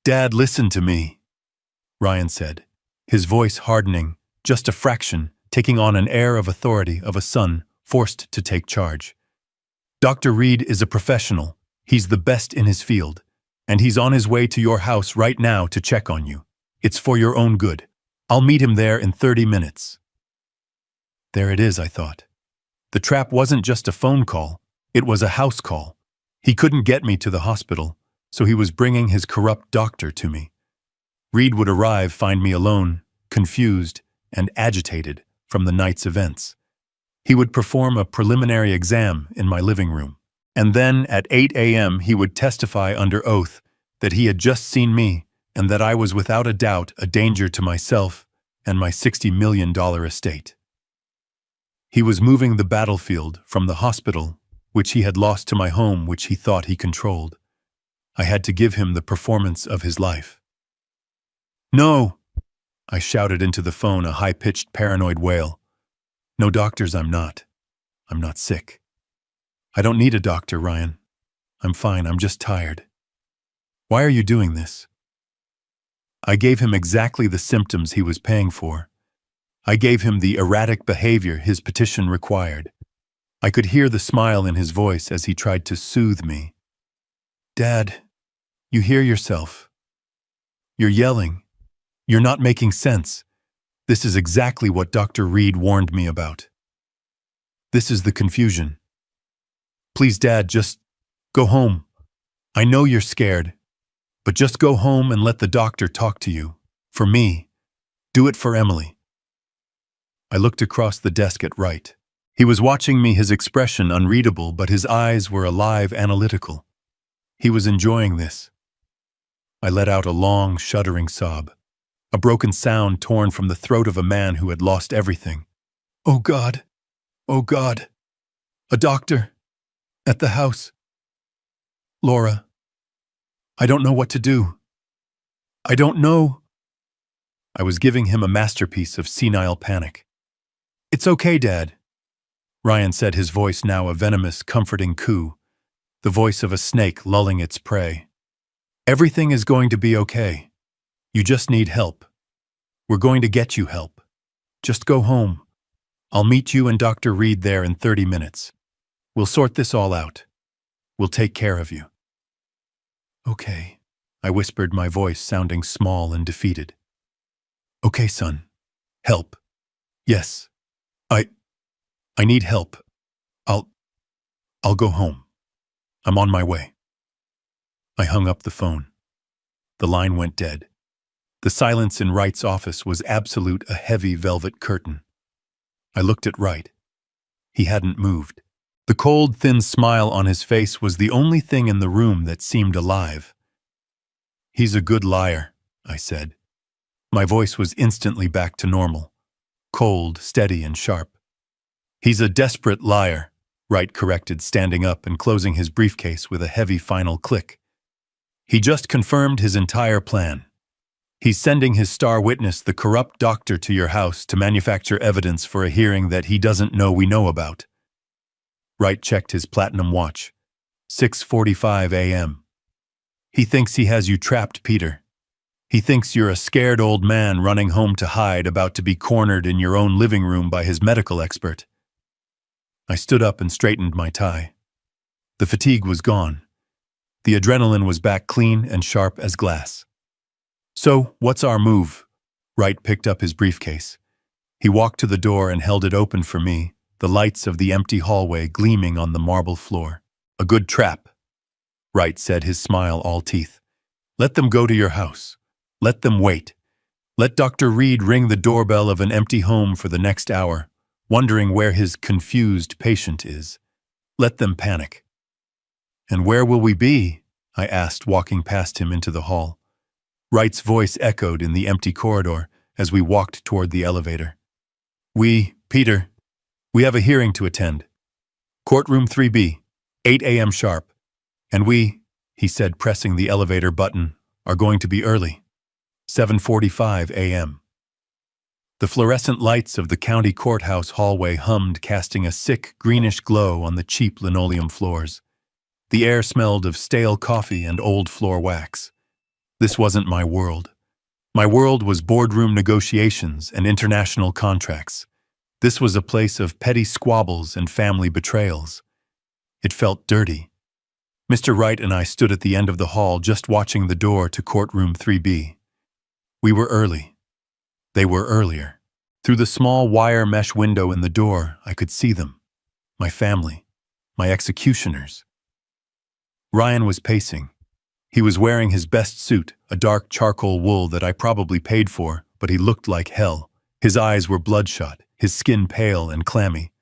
Speaker 1: Dad, listen to me, Ryan said, his voice hardening just a fraction, taking on an air of authority of a son forced to take charge. Dr. Reed is a professional. He's the best in his field, and he's on his way to your house right now to check on you. It's for your own good. I'll meet him there in 30 minutes. There it is, I thought. The trap wasn't just a phone call. It was a house call. He couldn't get me to the hospital, so he was bringing his corrupt doctor to me. Reed would arrive, find me alone, confused and agitated from the night's events. He would perform a preliminary exam in my living room, and then at 8 a.m. he would testify under oath that he had just seen me, and that I was without a doubt a danger to myself and my $60 million estate. He was moving the battlefield from the hospital, which he had lost, to my home, which he thought he controlled. I had to give him the performance of his life. "No!" I shouted into the phone, a high-pitched paranoid wail. "No doctors, I'm not. I'm not sick. I don't need a doctor, Ryan. I'm fine, I'm just tired. Why are you doing this?" I gave him exactly the symptoms he was paying for. I gave him the erratic behavior his petition required. I could hear the smile in his voice as he tried to soothe me. "Dad, you hear yourself. You're yelling. You're not making sense. This is exactly what Dr. Reed warned me about. This is the confusion. Please, Dad, just go home. I know you're scared, but just go home and let the doctor talk to you. For me. Do it for Emily." I looked across the desk at Wright. He was watching me, his expression unreadable, but his eyes were alive, analytical. He was enjoying this. I let out a long, shuddering sob, a broken sound torn from the throat of a man who had lost everything. "Oh God! Oh God! A doctor! At the house! Laura! I don't know what to do. I don't know." I was giving him a masterpiece of senile panic. "It's okay, Dad," Ryan said, his voice now a venomous, comforting coo, the voice of a snake lulling its prey. "Everything is going to be okay. You just need help. We're going to get you help. Just go home. I'll meet you and Dr. Reed there in 30 minutes. We'll sort this all out. We'll take care of you." "Okay," I whispered, my voice sounding small and defeated. "Okay, son. Help. Yes. I need help. I'll go home. I'm on my way." I hung up the phone. The line went dead. The silence in Wright's office was absolute, a heavy velvet curtain. I looked at Wright. He hadn't moved. The cold, thin smile on his face was the only thing in the room that seemed alive. "He's a good liar," I said. My voice was instantly back to normal, cold, steady, and sharp. "He's a desperate liar," Wright corrected, standing up and closing his briefcase with a heavy final click. "He just confirmed his entire plan. He's sending his star witness, the corrupt doctor, to your house to manufacture evidence for a hearing that he doesn't know we know about." Wright checked his platinum watch. 6:45 a.m. "He thinks he has you trapped, Peter. He thinks you're a scared old man running home to hide, about to be cornered in your own living room by his medical expert." I stood up and straightened my tie. The fatigue was gone. The adrenaline was back, clean and sharp as glass. "So, what's our move?" Wright picked up his briefcase. He walked to the door and held it open for me, the lights of the empty hallway gleaming on the marble floor. "A good trap," Wright said, his smile all teeth. "Let them go to your house. Let them wait. Let Dr. Reed ring the doorbell of an empty home for the next hour, wondering where his confused patient is. Let them panic." "And where will we be?" I asked, walking past him into the hall. Wright's voice echoed in the empty corridor as we walked toward the elevator. Peter, we have a hearing to attend. Courtroom 3B, 8 a.m. sharp. And he said, pressing the elevator button, are going to be early. 7:45 a.m. The fluorescent lights of the county courthouse hallway hummed, casting a sick, greenish glow on the cheap linoleum floors. The air smelled of stale coffee and old floor wax. This wasn't my world. My world was boardroom negotiations and international contracts. This was a place of petty squabbles and family betrayals. It felt dirty. Mr. Wright and I stood at the end of the hall, just watching the door to courtroom 3B. We were early. They were earlier. Through the small wire mesh window in the door, I could see them. My family. My executioners. Ryan was pacing. He was wearing his best suit, a dark charcoal wool that I probably paid for, but he looked like hell. His eyes were bloodshot, his skin pale and clammy.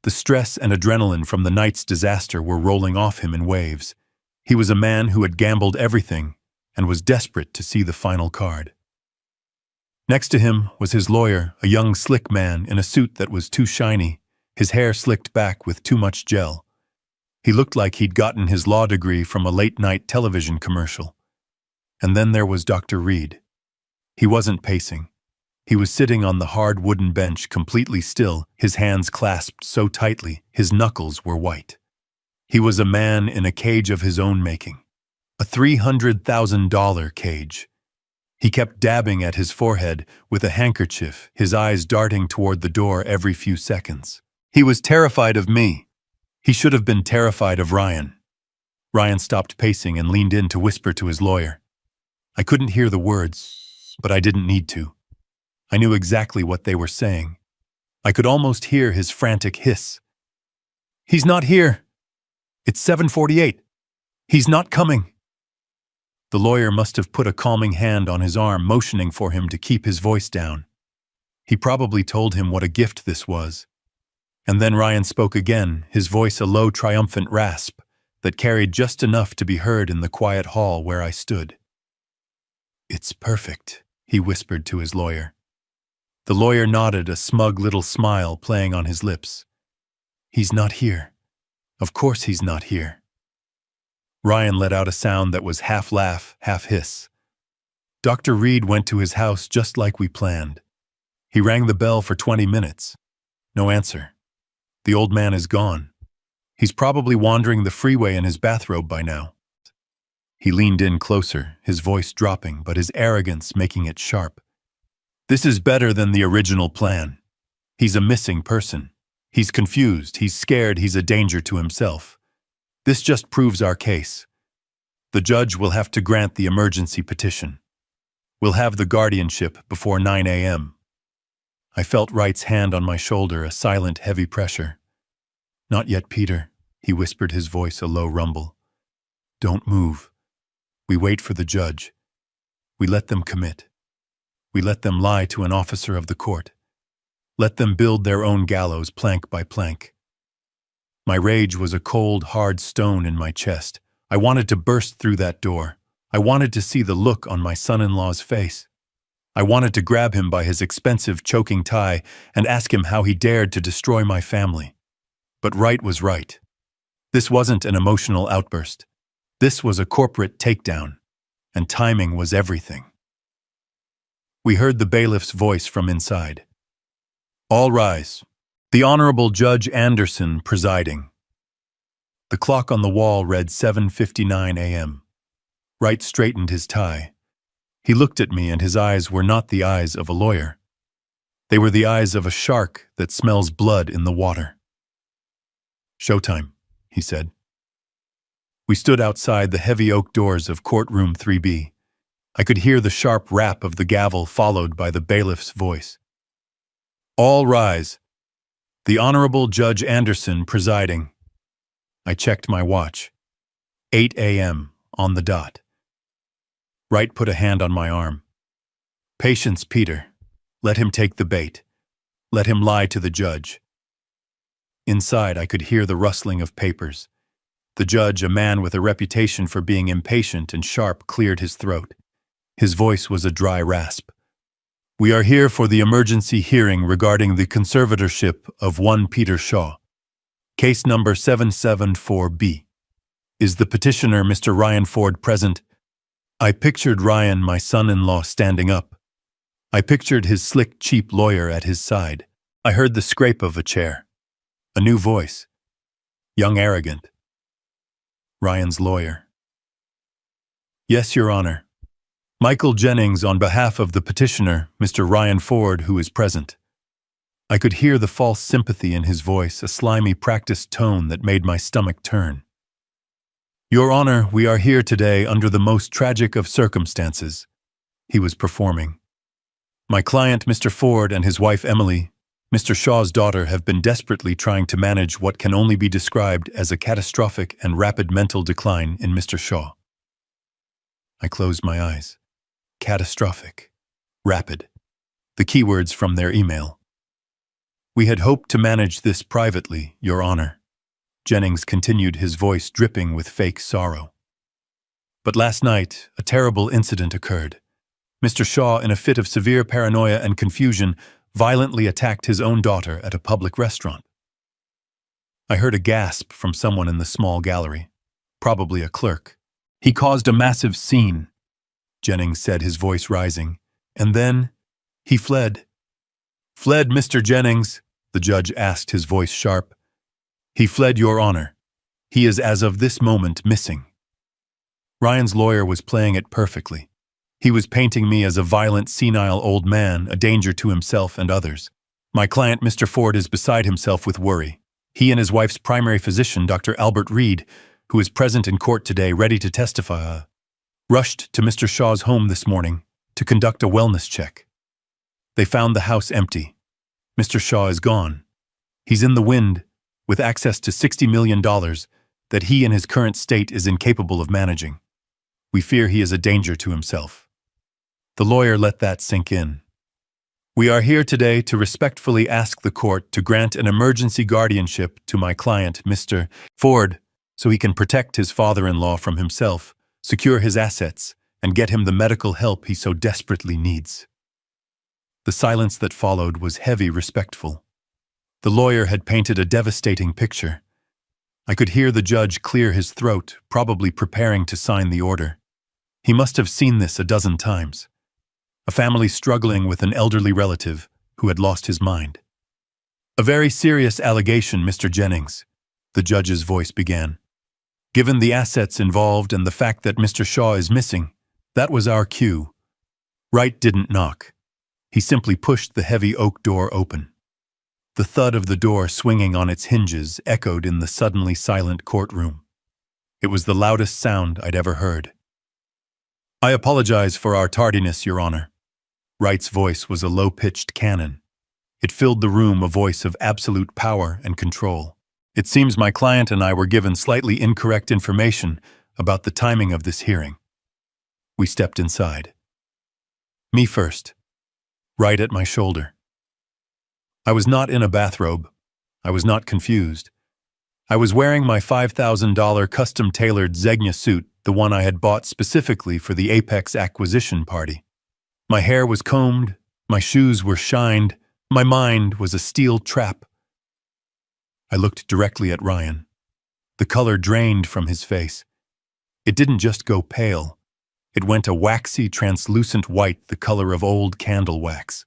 Speaker 1: The stress and adrenaline from the night's disaster were rolling off him in waves. He was a man who had gambled everything, and was desperate to see the final card. Next to him was his lawyer, a young slick man in a suit that was too shiny, his hair slicked back with too much gel. He looked like he'd gotten his law degree from a late-night television commercial. And then there was Dr. Reed. He wasn't pacing. He was sitting on the hard wooden bench, completely still, his hands clasped so tightly, his knuckles were white. He was a man in a cage of his own making. A $300,000 cage. He kept dabbing at his forehead with a handkerchief, his eyes darting toward the door every few seconds. He was terrified of me. He should have been terrified of Ryan. Ryan stopped pacing and leaned in to whisper to his lawyer. I couldn't hear the words, but I didn't need to. I knew exactly what they were saying. I could almost hear his frantic hiss. He's not here. It's 7:48. He's not coming. The lawyer must have put a calming hand on his arm, motioning for him to keep his voice down. He probably told him what a gift this was. And then Ryan spoke again, his voice a low, triumphant rasp that carried just enough to be heard in the quiet hall where I stood. It's perfect, he whispered to his lawyer. The lawyer nodded, a smug little smile playing on his lips. He's not here. Of course he's not here. Ryan let out a sound that was half laugh, half hiss. Dr. Reed went to his house just like we planned. He rang the bell for 20 minutes. No answer. The old man is gone. He's probably wandering the freeway in his bathrobe by now. He leaned in closer, his voice dropping, but his arrogance making it sharp. This is better than the original plan. He's a missing person. He's confused, he's scared, he's a danger to himself. This just proves our case. The judge will have to grant the emergency petition. We'll have the guardianship before 9 a.m. I felt Wright's hand on my shoulder, a silent, heavy pressure. Not yet, Peter, he whispered, his voice a low rumble. Don't move. We wait for the judge. We let them commit. We let them lie to an officer of the court. Let them build their own gallows plank by plank. My rage was a cold, hard stone in my chest. I wanted to burst through that door. I wanted to see the look on my son-in-law's face. I wanted to grab him by his expensive choking tie and ask him how he dared to destroy my family. But Wright was right. This wasn't an emotional outburst. This was a corporate takedown, and timing was everything. We heard the bailiff's voice from inside. All rise. The Honorable Judge Anderson presiding. The clock on the wall read 7:59 a.m. Wright straightened his tie. He looked at me, and his eyes were not the eyes of a lawyer. They were the eyes of a shark that smells blood in the water. Showtime, he said. We stood outside the heavy oak doors of courtroom 3B. I could hear the sharp rap of the gavel followed by the bailiff's voice. All rise. The Honorable Judge Anderson presiding. I checked my watch. 8 a.m. on the dot. Wright put a hand on my arm. Patience, Peter. Let him take the bait. Let him lie to the judge. Inside, I could hear the rustling of papers. The judge, a man with a reputation for being impatient and sharp, cleared his throat. His voice was a dry rasp. We are here for the emergency hearing regarding the conservatorship of one Peter Shaw. Case number 774B. Is the petitioner, Mr. Ryan Ford, present? I pictured Ryan, my son-in-law, standing up. I pictured his slick, cheap lawyer at his side. I heard the scrape of a chair. A new voice. Young arrogant. Ryan's lawyer. Yes, Your Honor. Michael Jennings on behalf of the petitioner, Mr. Ryan Ford, who is present. I could hear the false sympathy in his voice, a slimy, practiced tone that made my stomach turn. Your Honor, we are here today under the most tragic of circumstances. He was performing. My client, Mr. Ford, and his wife, Emily, Mr. Shaw's daughter, have been desperately trying to manage what can only be described as a catastrophic and rapid mental decline in Mr. Shaw. I closed my eyes. Catastrophic. Rapid. The keywords from their email. We had hoped to manage this privately, Your Honor. Jennings continued, his voice dripping with fake sorrow. But last night, a terrible incident occurred. Mr. Shaw, in a fit of severe paranoia and confusion, violently attacked his own daughter at a public restaurant. I heard a gasp from someone in the small gallery, probably a clerk. He caused a massive scene, Jennings said, his voice rising. And then he fled. Fled, Mr. Jennings? The judge asked, his voice sharp. He fled, Your Honor. He is as of this moment missing. Ryan's lawyer was playing it perfectly. He was painting me as a violent, senile old man, a danger to himself and others. My client, Mr. Ford, is beside himself with worry. He and his wife's primary physician, Dr. Albert Reed, who is present in court today ready to testify, rushed to Mr. Shaw's home this morning to conduct a wellness check. They found the house empty. Mr. Shaw is gone. He's in the wind, with access to $60 million that he in his current state is incapable of managing. We fear he is a danger to himself. The lawyer let that sink in. We are here today to respectfully ask the court to grant an emergency guardianship to my client, Mr. Ford, so he can protect his father-in-law from himself, secure his assets, and get him the medical help he so desperately needs. The silence that followed was heavy, respectful. The lawyer had painted a devastating picture. I could hear the judge clear his throat, probably preparing to sign the order. He must have seen this a dozen times. A family struggling with an elderly relative who had lost his mind. A very serious allegation, Mr. Jennings, the judge's voice began. Given the assets involved and the fact that Mr. Shaw is missing, that was our cue. Wright didn't knock. He simply pushed the heavy oak door open. The thud of the door swinging on its hinges echoed in the suddenly silent courtroom. It was the loudest sound I'd ever heard. I apologize for our tardiness, Your Honor. Wright's voice was a low-pitched cannon. It filled the room, a voice of absolute power and control. It seems my client and I were given slightly incorrect information about the timing of this hearing. We stepped inside. Me first. Wright at my shoulder. I was not in a bathrobe. I was not confused. I was wearing my $5,000 custom-tailored Zegna suit, the one I had bought specifically for the Apex acquisition party. My hair was combed, my shoes were shined, my mind was a steel trap. I looked directly at Ryan. The color drained from his face. It didn't just go pale. It went a waxy, translucent white, the color of old candle wax.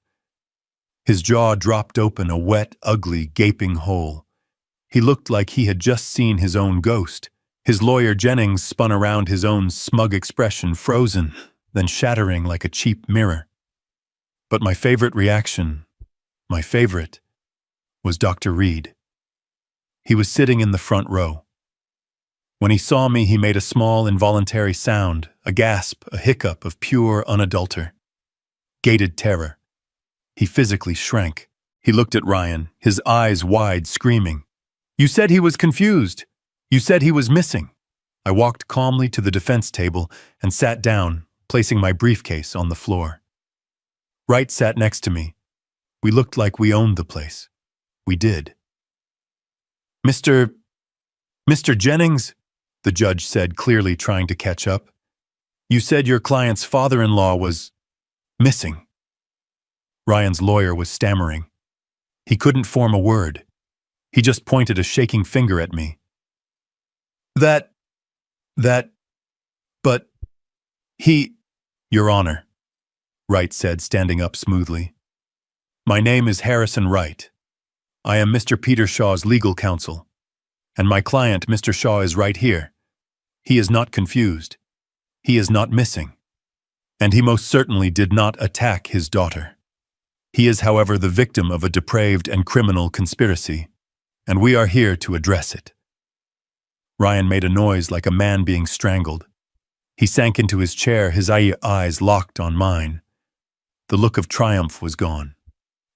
Speaker 1: His jaw dropped open, a wet, ugly, gaping hole. He looked like he had just seen his own ghost. His lawyer Jennings spun around, his own smug expression frozen, then shattering like a cheap mirror. But my favorite reaction, was Dr. Reed. He was sitting in the front row. When he saw me, he made a small, involuntary sound, a gasp, a hiccup of pure, gated terror. He physically shrank. He looked at Ryan, his eyes wide, screaming, "You said he was confused! You said he was missing!" I walked calmly to the defense table and sat down, placing my briefcase on the floor. Wright sat next to me. We looked like we owned the place. We did. Mr. Jennings, the judge said, clearly trying to catch up. You said your client's father-in-law was missing. Ryan's lawyer was stammering. He couldn't form a word. He just pointed a shaking finger at me. But he, Your Honor, Wright said, standing up smoothly. My name is Harrison Wright. I am Mr. Peter Shaw's legal counsel. And my client, Mr. Shaw, is right here. He is not confused. He is not missing. And he most certainly did not attack his daughter. He is, however, the victim of a depraved and criminal conspiracy, and we are here to address it. Ryan made a noise like a man being strangled. He sank into his chair, his eyes locked on mine. The look of triumph was gone.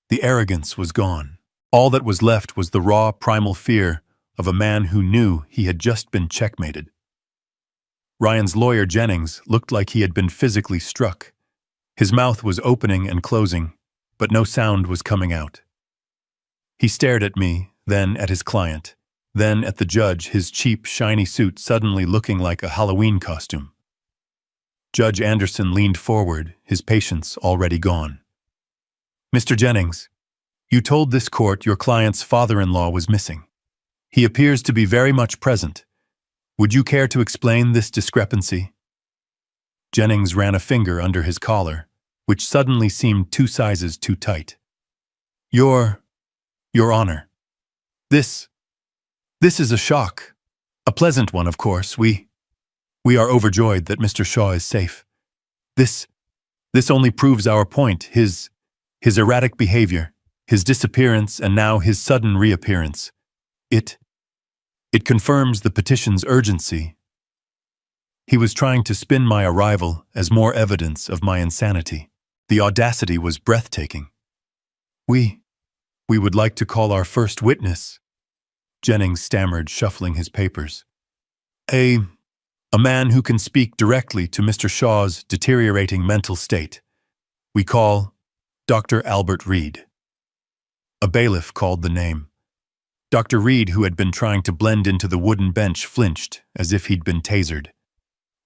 Speaker 1: The arrogance was gone. All that was left was the raw, primal fear of a man who knew he had just been checkmated. Ryan's lawyer, Jennings, looked like he had been physically struck. His mouth was opening and closing, but no sound was coming out. He stared at me, then at his client, then at the judge, his cheap, shiny suit suddenly looking like a Halloween costume. Judge Anderson leaned forward, his patience already gone. Mr. Jennings, you told this court your client's father-in-law was missing. He appears to be very much present. Would you care to explain this discrepancy? Jennings ran a finger under his collar, which suddenly seemed 2 sizes too tight. Your Honor, this is a shock. A pleasant one, of course. We are overjoyed that Mr. Shaw is safe. This only proves our point, his erratic behavior, his disappearance, and now his sudden reappearance. It confirms the petition's urgency. He was trying to spin my arrival as more evidence of my insanity. The audacity was breathtaking. We would like to call our first witness, Jennings stammered, shuffling his papers. A man who can speak directly to Mr. Shaw's deteriorating mental state. We call Dr. Albert Reed. A bailiff called the name. Dr. Reed, who had been trying to blend into the wooden bench, flinched as if he'd been tasered.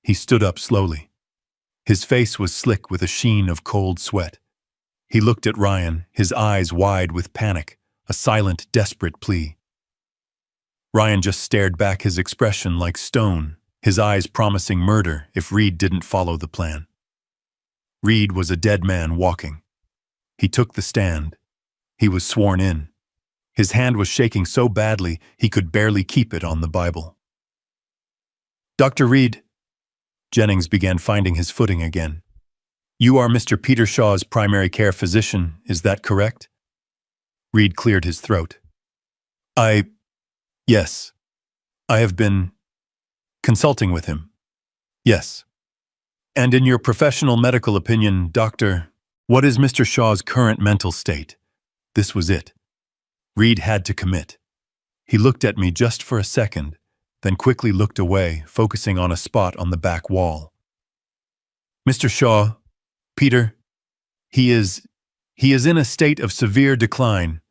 Speaker 1: He stood up slowly. His face was slick with a sheen of cold sweat. He looked at Ryan, his eyes wide with panic, a silent, desperate plea. Ryan just stared back, his expression like stone, his eyes promising murder if Reed didn't follow the plan. Reed was a dead man walking. He took the stand. He was sworn in. His hand was shaking so badly he could barely keep it on the Bible. Dr. Reed, Jennings began finding his footing again. You are Mr. Peter Shaw's primary care physician, is that correct? Reed cleared his throat. Yes. I have been consulting with him. Yes. And in your professional medical opinion, Doctor, what is Mr. Shaw's current mental state? This was it. Reed had to commit. He looked at me just for a second, then quickly looked away, focusing on a spot on the back wall. Mr. Shaw, Peter, he is in a state of severe decline,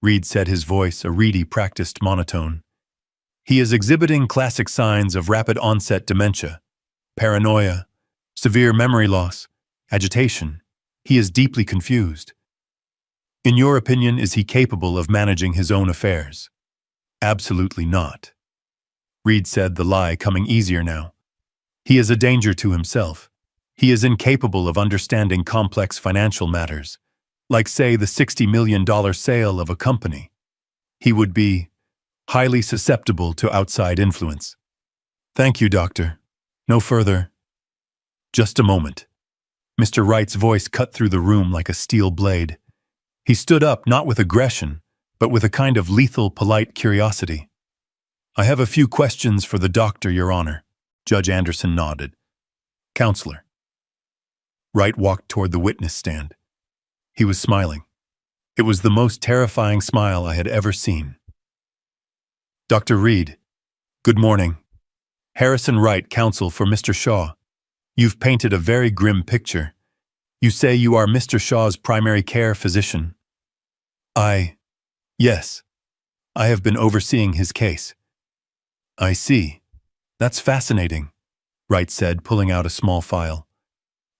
Speaker 1: Reed said, his voice a reedy, practiced monotone. He is exhibiting classic signs of rapid onset dementia, paranoia, severe memory loss, agitation. He is deeply confused. In your opinion, is he capable of managing his own affairs? Absolutely not. Reed said, the lie coming easier now. He is a danger to himself. He is incapable of understanding complex financial matters, like, say, the $60 million sale of a company. He would be highly susceptible to outside influence. Thank you, Doctor. No further. Just a moment. Mr. Wright's voice cut through the room like a steel blade. He stood up, not with aggression, but with a kind of lethal, polite curiosity. I have a few questions for the doctor, Your Honor. Judge Anderson nodded. Counselor. Wright walked toward the witness stand. He was smiling. It was the most terrifying smile I had ever seen. Dr. Reed, good morning. Harrison Wright, counsel for Mr. Shaw. You've painted a very grim picture. You say you are Mr. Shaw's primary care physician. Yes. I have been overseeing his case. I see. That's fascinating, Wright said, pulling out a small file.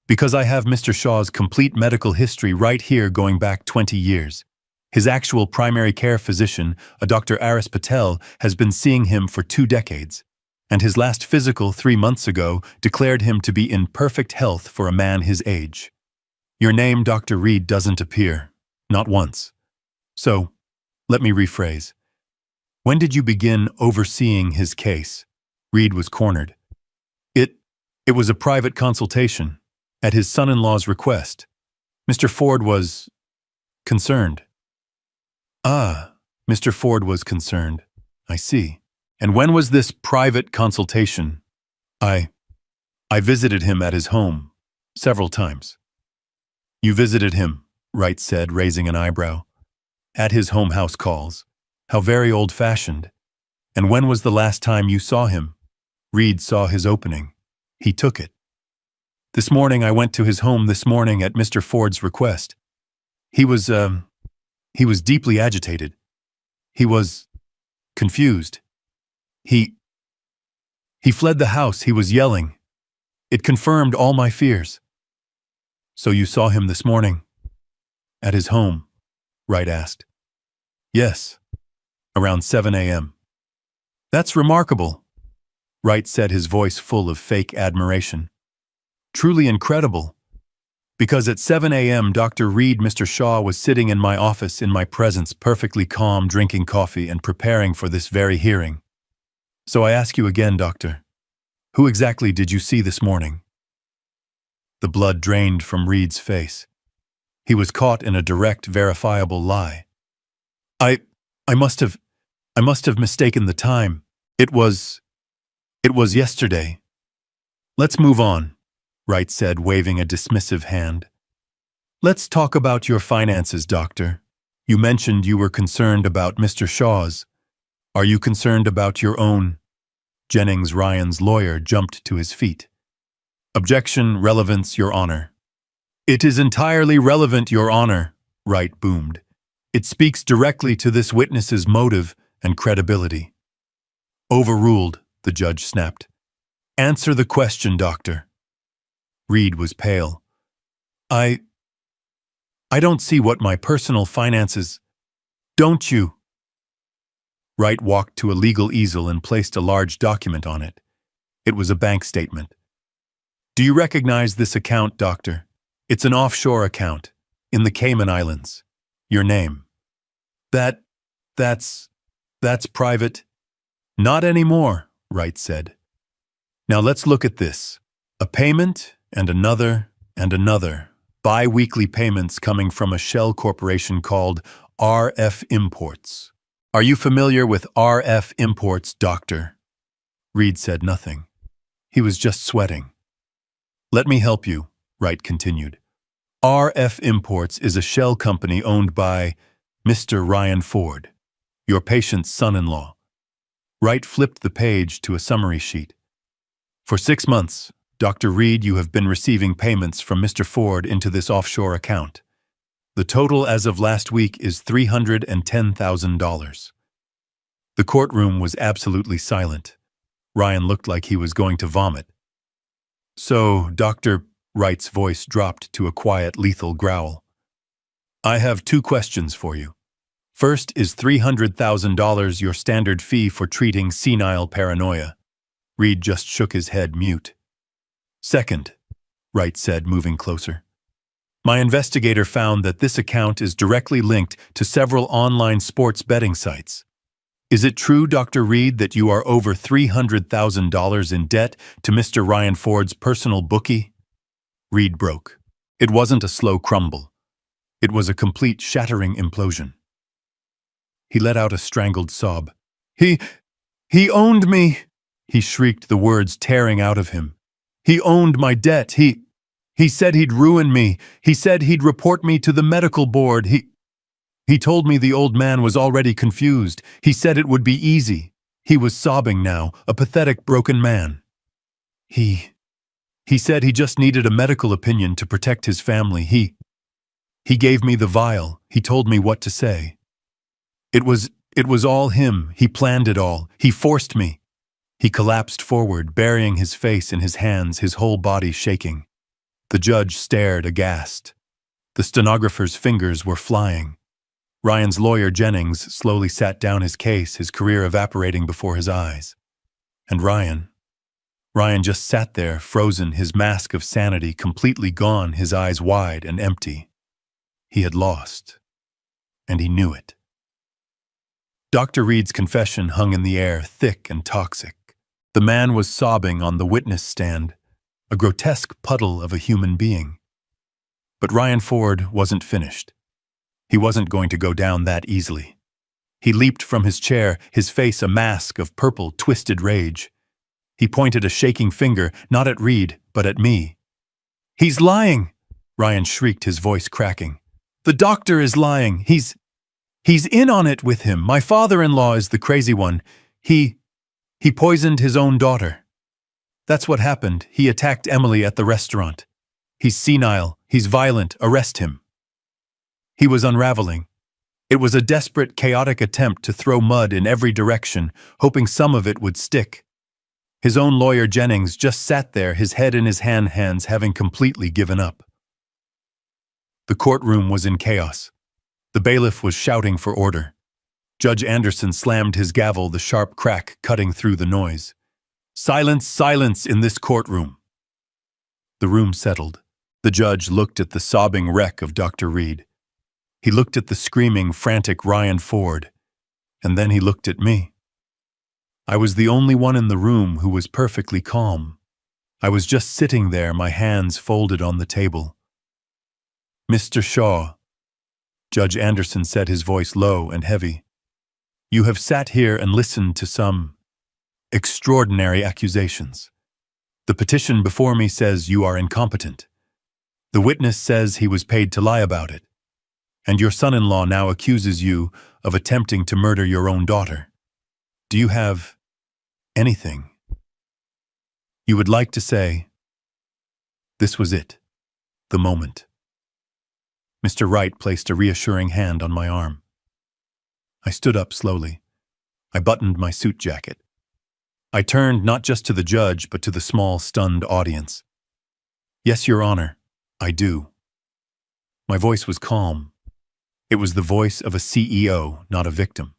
Speaker 1: Because I have Mr. Shaw's complete medical history right here going back 20 years. His actual primary care physician, a Dr. Aris Patel, has been seeing him for 2 decades, and his last physical 3 months ago declared him to be in perfect health for a man his age. Your name, Dr. Reed, doesn't appear, not once. So, let me rephrase. When did you begin overseeing his case? Reed was cornered. It was a private consultation, at his son-in-law's request. Mr. Ford was concerned. Ah, Mr. Ford was concerned. I see. And when was this private consultation? I visited him at his home several times. You visited him, Wright said, raising an eyebrow. At his home house calls. How very old-fashioned. And when was the last time you saw him? Reed saw his opening. He took it. This morning I went to his home this morning at Mr. Ford's request. He was deeply agitated. He was confused. He fled the house. He was yelling. It confirmed all my fears. So you saw him this morning? At his home? Wright asked. Yes, around 7 a.m. That's remarkable, Wright said, his voice full of fake admiration. Truly incredible. Because at 7 a.m. Dr. Reed, Mr. Shaw was sitting in my office in my presence, perfectly calm, drinking coffee and preparing for this very hearing. So I ask you again, doctor, who exactly did you see this morning? The blood drained from Reed's face. He was caught in a direct, verifiable lie. I must have mistaken the time. It was yesterday. Let's move on, Wright said, waving a dismissive hand. Let's talk about your finances, doctor. You mentioned you were concerned about Mr. Shaw's. Are you concerned about your own? Jennings, Ryan's lawyer, jumped to his feet. Objection, relevance, Your Honor. It is entirely relevant, Your Honor, Wright boomed. It speaks directly to this witness's motive and credibility. Overruled, the judge snapped. Answer the question, doctor. Reed was pale. I don't see what my personal finances... Don't you? Wright walked to a legal easel and placed a large document on it. It was a bank statement. Do you recognize this account, doctor? It's an offshore account, in the Cayman Islands. Your name. That's private. Not anymore, Wright said. Now let's look at this. A payment and another and another. Bi-weekly payments coming from a shell corporation called RF Imports. Are you familiar with RF Imports, doctor? Reed said nothing. He was just sweating. Let me help you, Wright continued. RF Imports is a shell company owned by Mr. Ryan Ford, your patient's son-in-law. Wright flipped the page to a summary sheet. For 6 months, Dr. Reed, you have been receiving payments from Mr. Ford into this offshore account. The total as of last week is $310,000. The courtroom was absolutely silent. Ryan looked like he was going to vomit. So, Dr. Wright's voice dropped to a quiet, lethal growl. I have 2 questions for you. First, is $300,000 your standard fee for treating senile paranoia? Reed just shook his head, mute. Second, Wright said, moving closer. My investigator found that this account is directly linked to several online sports betting sites. Is it true, Dr. Reed, that you are over $300,000 in debt to Mr. Ryan Ford's personal bookie? Reed broke. It wasn't a slow crumble. It was a complete shattering implosion. He let out a strangled sob. He owned me, he shrieked, the words tearing out of him. He owned my debt. He said he'd ruin me. He said he'd report me to the medical board. He told me the old man was already confused. He said it would be easy. He was sobbing now, a pathetic, broken man. He said he just needed a medical opinion to protect his family. He gave me the vial. He told me what to say. It was all him. He planned it all. He forced me. He collapsed forward, burying his face in his hands, his whole body shaking. The judge stared aghast. The stenographer's fingers were flying. Ryan's lawyer, Jennings, slowly sat down his case, his career evaporating before his eyes. And Ryan just sat there, frozen, his mask of sanity completely gone, his eyes wide and empty. He had lost, and he knew it. Dr. Reed's confession hung in the air, thick and toxic. The man was sobbing on the witness stand, a grotesque puddle of a human being. But Ryan Ford wasn't finished. He wasn't going to go down that easily. He leaped from his chair, his face a mask of purple, twisted rage. He pointed a shaking finger, not at Reed, but at me. He's lying, Ryan shrieked, his voice cracking. The doctor is lying. He's in on it with him. My father-in-law is the crazy one. He poisoned his own daughter. That's what happened. He attacked Emily at the restaurant. He's senile. He's violent. Arrest him. He was unraveling. It was a desperate, chaotic attempt to throw mud in every direction, hoping some of it would stick. His own lawyer Jennings just sat there, his head in his hands, having completely given up. The courtroom was in chaos. The bailiff was shouting for order. Judge Anderson slammed his gavel, the sharp crack cutting through the noise. "Silence, silence in this courtroom." The room settled. The judge looked at the sobbing wreck of Dr. Reed. He looked at the screaming, frantic Ryan Ford. And then he looked at me. I was the only one in the room who was perfectly calm. I was just sitting there, my hands folded on the table. "Mr. Shaw," Judge Anderson said, his voice low and heavy, "you have sat here and listened to some extraordinary accusations. The petition before me says you are incompetent. The witness says he was paid to lie about it. And your son-in-law now accuses you of attempting to murder your own daughter. Do you have anything you would like to say?" This was it, the moment. Mr. Wright placed a reassuring hand on my arm. I stood up slowly. I buttoned my suit jacket. I turned not just to the judge, but to the small, stunned audience. "Yes, Your Honor, I do." My voice was calm. It was the voice of a CEO, not a victim.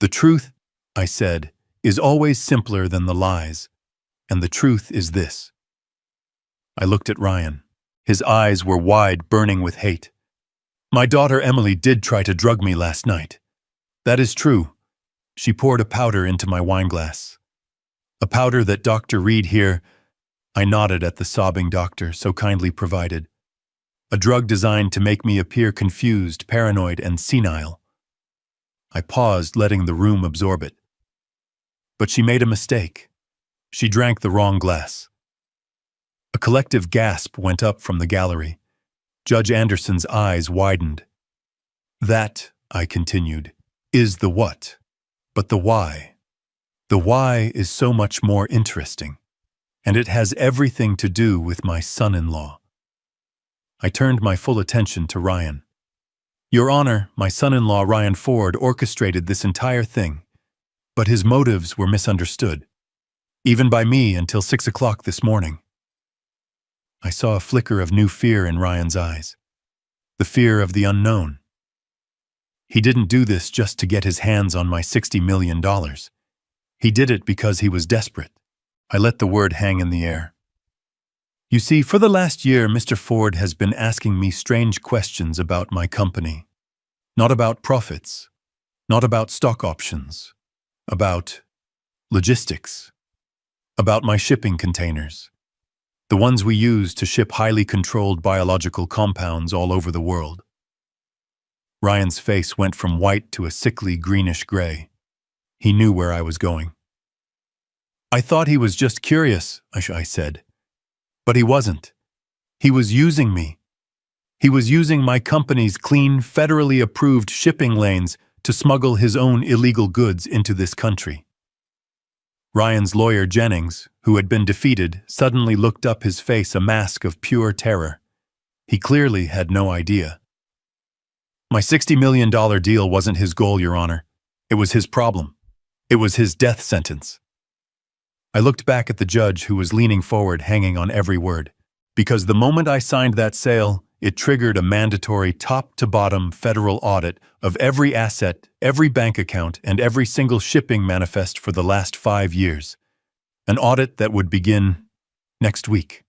Speaker 1: "The truth," I said, "is always simpler than the lies, and the truth is this." I looked at Ryan. His eyes were wide, burning with hate. "My daughter Emily did try to drug me last night. That is true. She poured a powder into my wineglass. A powder that Dr. Reed here," I nodded at the sobbing doctor, so kindly provided. "A drug designed to make me appear confused, paranoid, and senile." I paused, letting the room absorb it. "But she made a mistake. She drank the wrong glass." A collective gasp went up from the gallery. Judge Anderson's eyes widened. "That," I continued, "is the what, but the why. The why is so much more interesting, and it has everything to do with my son-in-law." I turned my full attention to Ryan. "Your Honor, my son-in-law Ryan Ford orchestrated this entire thing, but his motives were misunderstood, even by me until 6 o'clock this morning." I saw a flicker of new fear in Ryan's eyes. The fear of the unknown. He didn't do this just to get his hands on my $60 million. He did it because he was desperate. I let the word hang in the air. "You see, for the last year, Mr. Ford has been asking me strange questions about my company. Not about profits, not about stock options, about logistics, about my shipping containers. The ones we use to ship highly controlled biological compounds all over the world." Ryan's face went from white to a sickly greenish gray. He knew where I was going. "I thought he was just curious," I said. "But he wasn't. He was using me. He was using my company's clean, federally approved shipping lanes to smuggle his own illegal goods into this country." Ryan's lawyer Jennings, who had been defeated, suddenly looked up, his face a mask of pure terror. He clearly had no idea. "My $60 million deal wasn't his goal, Your Honor. It was his problem. It was his death sentence." I looked back at the judge, who was leaning forward, hanging on every word. Because the moment I signed that sale, it triggered a mandatory top-to-bottom federal audit of every asset, every bank account, and every single shipping manifest for the last 5 years. An audit that would begin next week.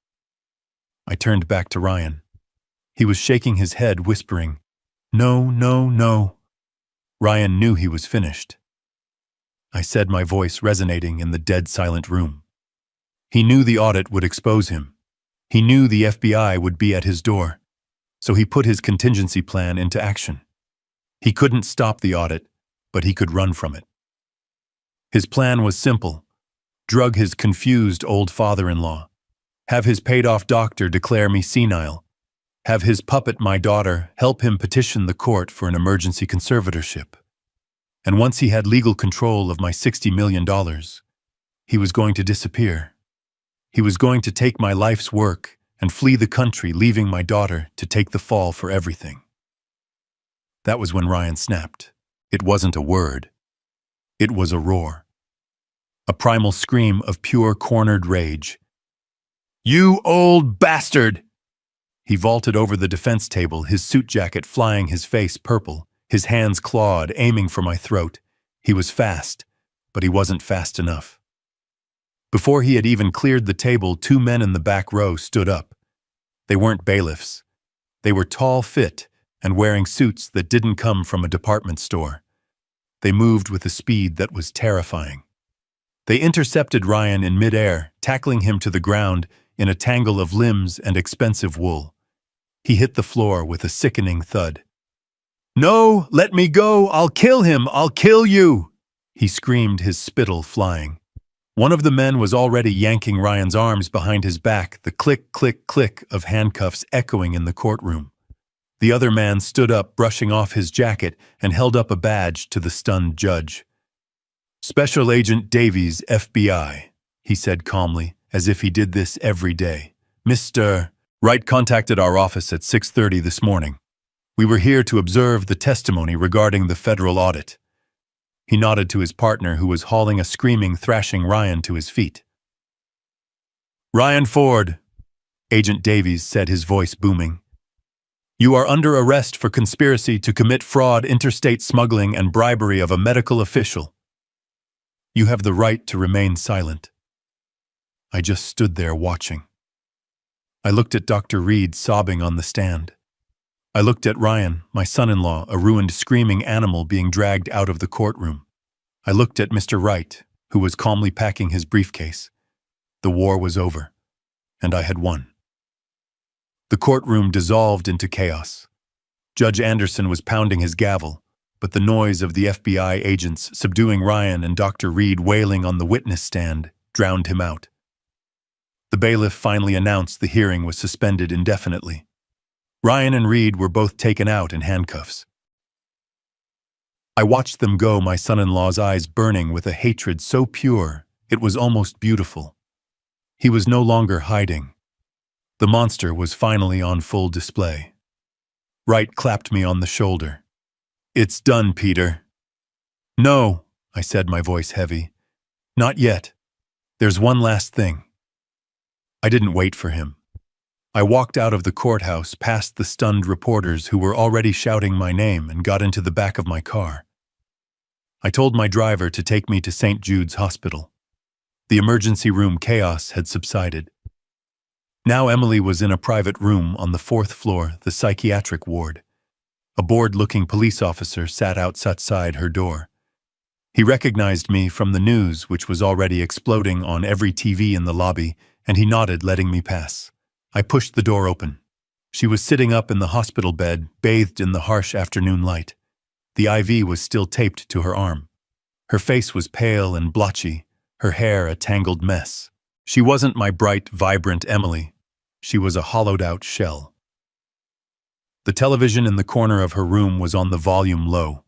Speaker 1: I turned back to Ryan. He was shaking his head, whispering, "No, no, no." Ryan knew he was finished. I said, my voice resonating in the dead silent room. He knew the audit would expose him. He knew the FBI would be at his door. So he put his contingency plan into action. He couldn't stop the audit, but he could run from it. His plan was simple: drug his confused old father-in-law, have his paid-off doctor declare me senile, have his puppet, my daughter, help him petition the court for an emergency conservatorship. And once he had legal control of my $60 million, he was going to disappear. He was going to take my life's work and flee the country, leaving my daughter to take the fall for everything. That was when Ryan snapped. It wasn't a word. It was a roar. a primal scream of pure cornered rage. "You old bastard!" He vaulted over the defense table, his suit jacket flying, his face purple, his hands clawed, aiming for my throat. He was fast, but he wasn't fast enough. Before he had even cleared the table, two men in the back row stood up. They weren't bailiffs. They were tall, fit, and wearing suits that didn't come from a department store. They moved with a speed that was terrifying. They intercepted Ryan in midair, tackling him to the ground in a tangle of limbs and expensive wool. He hit the floor with a sickening thud. "No, let me go! I'll kill him! I'll kill you!" he screamed, his spittle flying. One of the men was already yanking Ryan's arms behind his back, the click, click, click of handcuffs echoing in the courtroom. The other man stood up, brushing off his jacket, and held up a badge to the stunned judge. "Special Agent Davies, FBI," he said calmly, as if he did this every day. "Mr. Wright contacted our office at 6:30 this morning. We were here to observe the testimony regarding the federal audit." He nodded to his partner, who was hauling a screaming, thrashing Ryan to his feet. "Ryan Ford," Agent Davies said, his voice booming. "You are under arrest for conspiracy to commit fraud, interstate smuggling, and bribery of a medical official. You have the right to remain silent." I just stood there watching. I looked at Dr. Reed sobbing on the stand. I looked at Ryan, my son-in-law, a ruined, screaming animal being dragged out of the courtroom. I looked at Mr. Wright, who was calmly packing his briefcase. The war was over, and I had won. The courtroom dissolved into chaos. Judge Anderson was pounding his gavel, but the noise of the FBI agents subduing Ryan and Dr. Reed wailing on the witness stand drowned him out. The bailiff finally announced the hearing was suspended indefinitely. Ryan and Reed were both taken out in handcuffs. I watched them go, my son-in-law's eyes burning with a hatred so pure it was almost beautiful. He was no longer hiding. The monster was finally on full display. Wright clapped me on the shoulder. "It's done, Peter." "No," I said, my voice heavy. "Not yet. There's one last thing." I didn't wait for him. I walked out of the courthouse, past the stunned reporters who were already shouting my name, and got into the back of my car. I told my driver to take me to St. Jude's Hospital. The emergency room chaos had subsided. Now Emily was in a private room on the 4th floor, the psychiatric ward. A bored-looking police officer sat outside her door. He recognized me from the news, which was already exploding on every TV in the lobby, and he nodded, letting me pass. I pushed the door open. She was sitting up in the hospital bed, bathed in the harsh afternoon light. The IV was still taped to her arm. Her face was pale and blotchy, her hair a tangled mess. She wasn't my bright, vibrant Emily. She was a hollowed-out shell. The television in the corner of her room was on the volume low.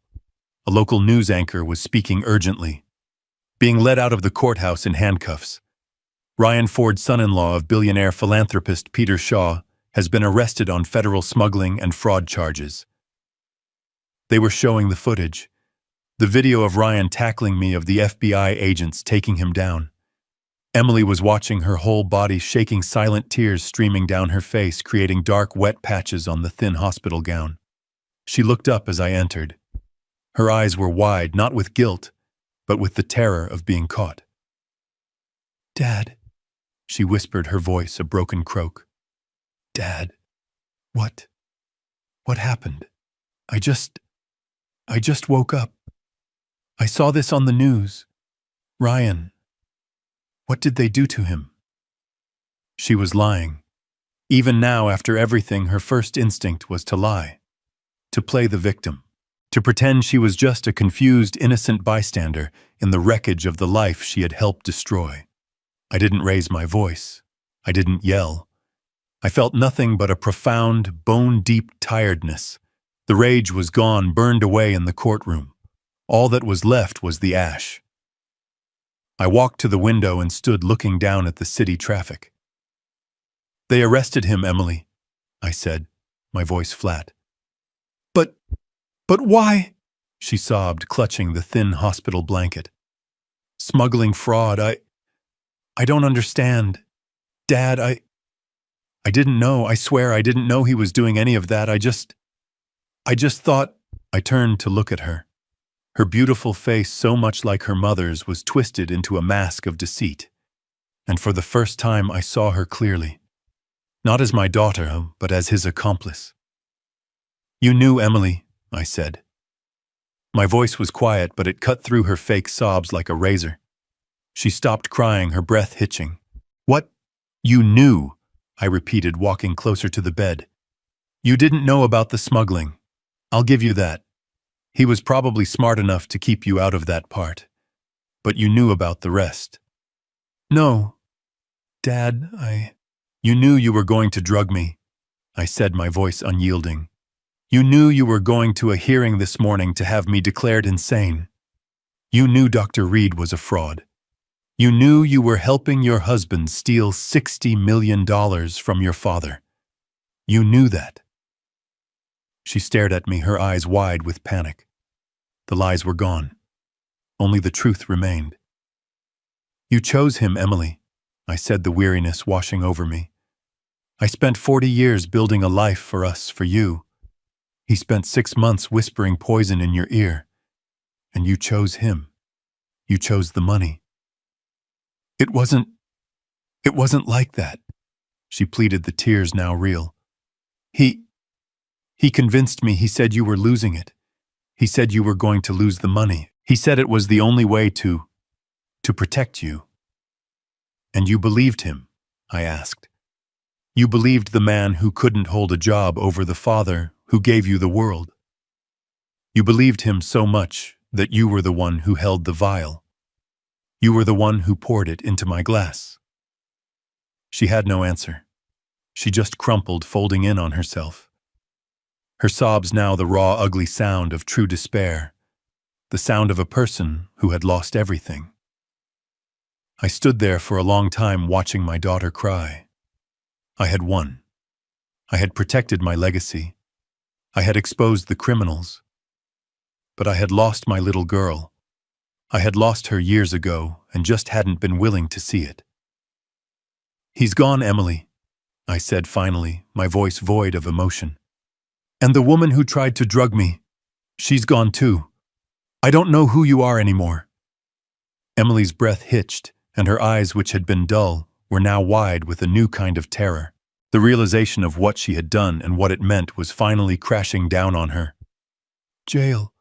Speaker 1: A local news anchor was speaking urgently. Being led out of the courthouse in handcuffs. Ryan Ford, son-in-law of billionaire philanthropist Peter Shaw, has been arrested on federal smuggling and fraud charges. They were showing the footage. The video of Ryan tackling me, of the FBI agents taking him down. Emily was watching, her whole body shaking, silent tears streaming down her face, creating dark, wet patches on the thin hospital gown. She looked up as I entered. Her eyes were wide, not with guilt, but with the terror of being caught. "Dad," she whispered, her voice a broken croak. "Dad, what happened? I just woke up. I saw this on the news. Ryan, what did they do to him?" She was lying. Even now, after everything, her first instinct was to lie, to play the victim, to pretend she was just a confused, innocent bystander in the wreckage of the life she had helped destroy. I didn't raise my voice. I didn't yell. I felt nothing but a profound, bone-deep tiredness. The rage was gone, burned away in the courtroom. All that was left was the ash. I walked to the window and stood looking down at the city traffic. "They arrested him, Emily," I said, my voice flat. But why?" she sobbed, clutching the thin hospital blanket. Smuggling fraud. I don't understand. Dad, I didn't know. I swear I didn't know he was doing any of that. I just thought. I turned to look at her. Her beautiful face, so much like her mother's, was twisted into a mask of deceit. And for the first time I saw her clearly. Not as my daughter, but as his accomplice. You knew, Emily, I said. My voice was quiet, but it cut through her fake sobs like a razor. She stopped crying, her breath hitching. What? You knew, I repeated, walking closer to the bed. You didn't know about the smuggling. I'll give you that. He was probably smart enough to keep you out of that part. But you knew about the rest. No, Dad, You knew you were going to drug me, I said, my voice unyielding. You knew you were going to a hearing this morning to have me declared insane. You knew Dr. Reed was a fraud. You knew you were helping your husband steal $60 million from your father. You knew that. She stared at me, her eyes wide with panic. The lies were gone. Only the truth remained. You chose him, Emily, I said, the weariness washing over me. I spent 40 years building a life for us, for you. He spent 6 months whispering poison in your ear. And you chose him. You chose the money. It wasn't like that, she pleaded, the tears now real. He convinced me. He said you were losing it. He said you were going to lose the money. He said it was the only way to protect you. And you believed him, I asked. You believed the man who couldn't hold a job over the father who gave you the world. You believed him so much that you were the one who held the vial. You were the one who poured it into my glass. She had no answer. She just crumpled, folding in on herself. Her sobs now the raw, ugly sound of true despair, the sound of a person who had lost everything. I stood there for a long time watching my daughter cry. I had won. I had protected my legacy. I had exposed the criminals. But I had lost my little girl. I had lost her years ago and just hadn't been willing to see it. He's gone, Emily, I said finally, my voice void of emotion. And the woman who tried to drug me, she's gone too. I don't know who you are anymore. Emily's breath hitched, and her eyes, which had been dull, were now wide with a new kind of terror. The realization of what she had done and what it meant was finally crashing down on her. Jail,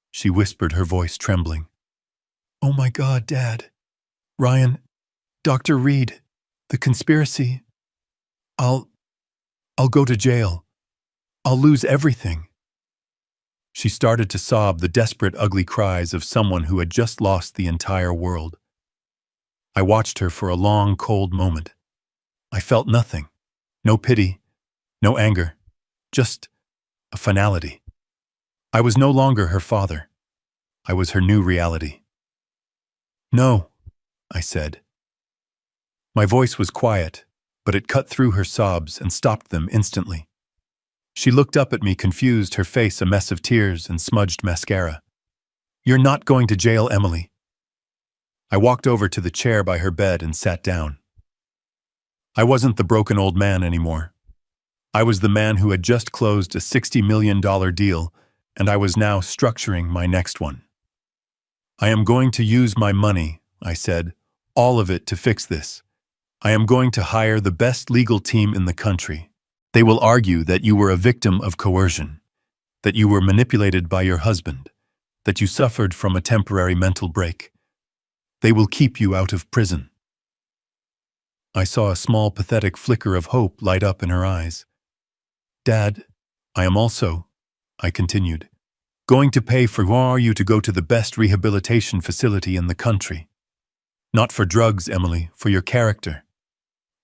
Speaker 1: she whispered, her voice trembling. Oh my God, Dad. Ryan, Dr. Reed, the conspiracy. I'll go to jail. I'll lose everything. She started to sob, the desperate, ugly cries of someone who had just lost the entire world. I watched her for a long, cold moment. I felt nothing. No pity, no anger, just a finality. I was no longer her father. I was her new reality. No, I said. My voice was quiet, but it cut through her sobs and stopped them instantly. She looked up at me, confused, her face a mess of tears and smudged mascara. You're not going to jail, Emily. I walked over to the chair by her bed and sat down. I wasn't the broken old man anymore. I was the man who had just closed a $60 million deal, and I was now structuring my next one. I am going to use my money, I said, all of it to fix this. I am going to hire the best legal team in the country. They will argue that you were a victim of coercion, that you were manipulated by your husband, that you suffered from a temporary mental break. They will keep you out of prison. I saw a small, pathetic flicker of hope light up in her eyes. Dad, I am also, I continued, going to pay for you to go to the best rehabilitation facility in the country. Not for drugs, Emily, for your character.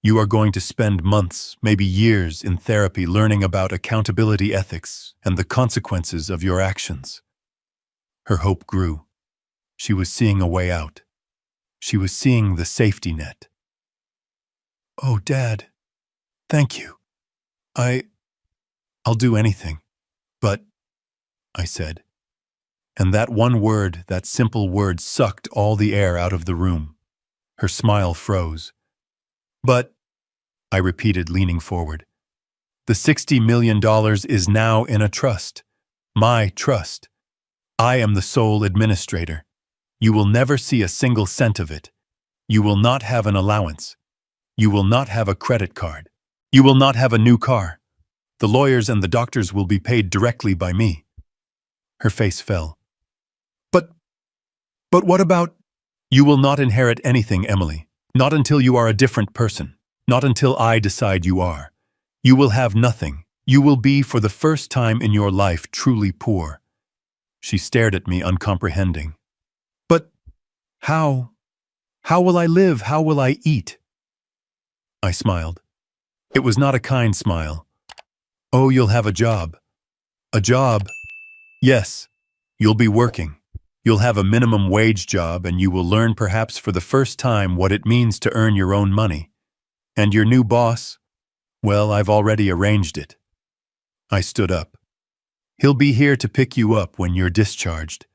Speaker 1: You are going to spend months, maybe years, in therapy learning about accountability ethics and the consequences of your actions. Her hope grew. She was seeing a way out. She was seeing the safety net. Oh, Dad, thank you. I'll do anything. But, I said, And that one word, that simple word, sucked all the air out of the room. Her smile froze. But, I repeated, leaning forward, the $60 million is now in a trust. My trust. I am the sole administrator. You will never see a single cent of it. You will not have an allowance. You will not have a credit card. You will not have a new car. The lawyers and the doctors will be paid directly by me. Her face fell. But what about? You will not inherit anything, Emily. Not until you are a different person. Not until I decide you are. You will have nothing. You will be, for the first time in your life, truly poor. She stared at me, uncomprehending. But how? How will I live? How will I eat? I smiled. It was not a kind smile. Oh, you'll have a job. A job? Yes. You'll be working. You'll have a minimum wage job, and you will learn perhaps for the first time what it means to earn your own money. And your new boss? Well, I've already arranged it. I stood up. He'll be here to pick you up when you're discharged.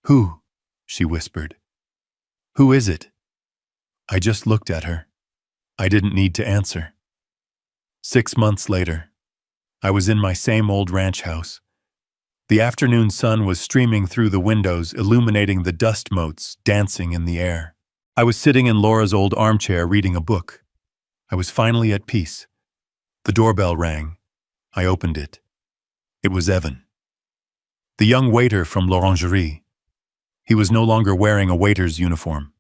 Speaker 1: Who? She whispered. Who is it? I just looked at her. I didn't need to answer. 6 months later, I was in my same old ranch house. The afternoon sun was streaming through the windows, illuminating the dust motes dancing in the air. I was sitting in Laura's old armchair reading a book. I was finally at peace. The doorbell rang. I opened it. It was Evan, the young waiter from L'Orangerie. He was no longer wearing a waiter's uniform.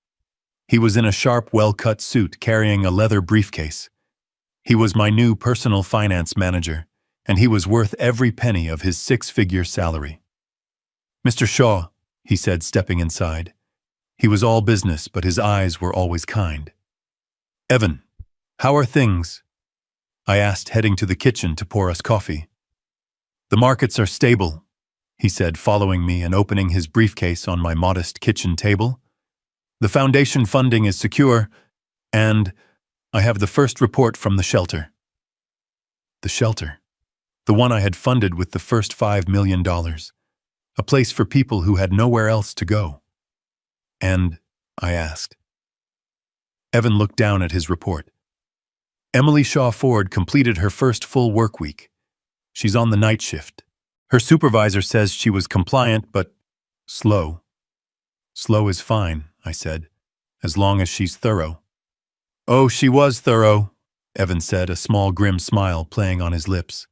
Speaker 1: He was in a sharp, well-cut suit, carrying a leather briefcase. He was my new personal finance manager, and he was worth every penny of his 6-figure salary. Mr. Shaw, he said, stepping inside. He was all business, but his eyes were always kind. Evan, how are things? I asked, heading to the kitchen to pour us coffee. The markets are stable, he said, following me and opening his briefcase on my modest kitchen table. The foundation funding is secure, and I have the first report from the shelter. The shelter. The one I had funded with the first $5 million. A place for people who had nowhere else to go. And, I asked. Evan looked down at his report. Emily Shaw Ford completed her first full work week. She's on the night shift. Her supervisor says she was compliant, but slow. Slow is fine, I said, as long as she's thorough. Oh, she was thorough, Evan said, a small grim smile playing on his lips.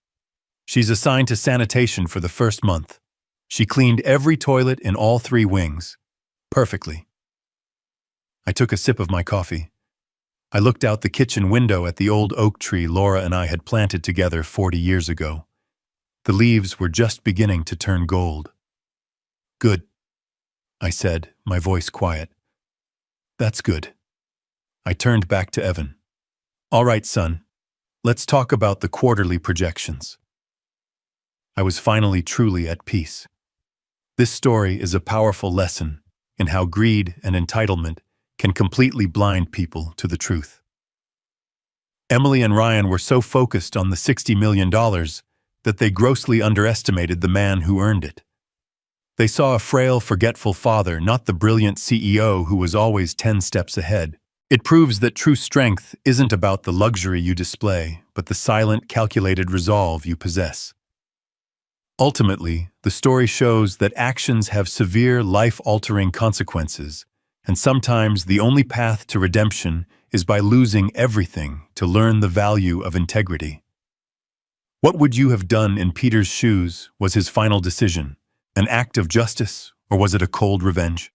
Speaker 1: She's assigned to sanitation for the first month. She cleaned every toilet in all 3 wings. Perfectly. I took a sip of my coffee. I looked out the kitchen window at the old oak tree Laura and I had planted together 40 years ago. The leaves were just beginning to turn gold. Good, I said, my voice quiet. That's good. I turned back to Evan. All right, son. Let's talk about the quarterly projections. I was finally truly at peace. This story is a powerful lesson in how greed and entitlement can completely blind people to the truth. Emily and Ryan were so focused on the $60 million that they grossly underestimated the man who earned it. They saw a frail, forgetful father, not the brilliant CEO who was always 10 steps ahead. It proves that true strength isn't about the luxury you display, but the silent, calculated resolve you possess. Ultimately, the story shows that actions have severe, life-altering consequences, and sometimes the only path to redemption is by losing everything to learn the value of integrity. What would you have done in Peter's shoes was his final decision, an act of justice, or was it a cold revenge?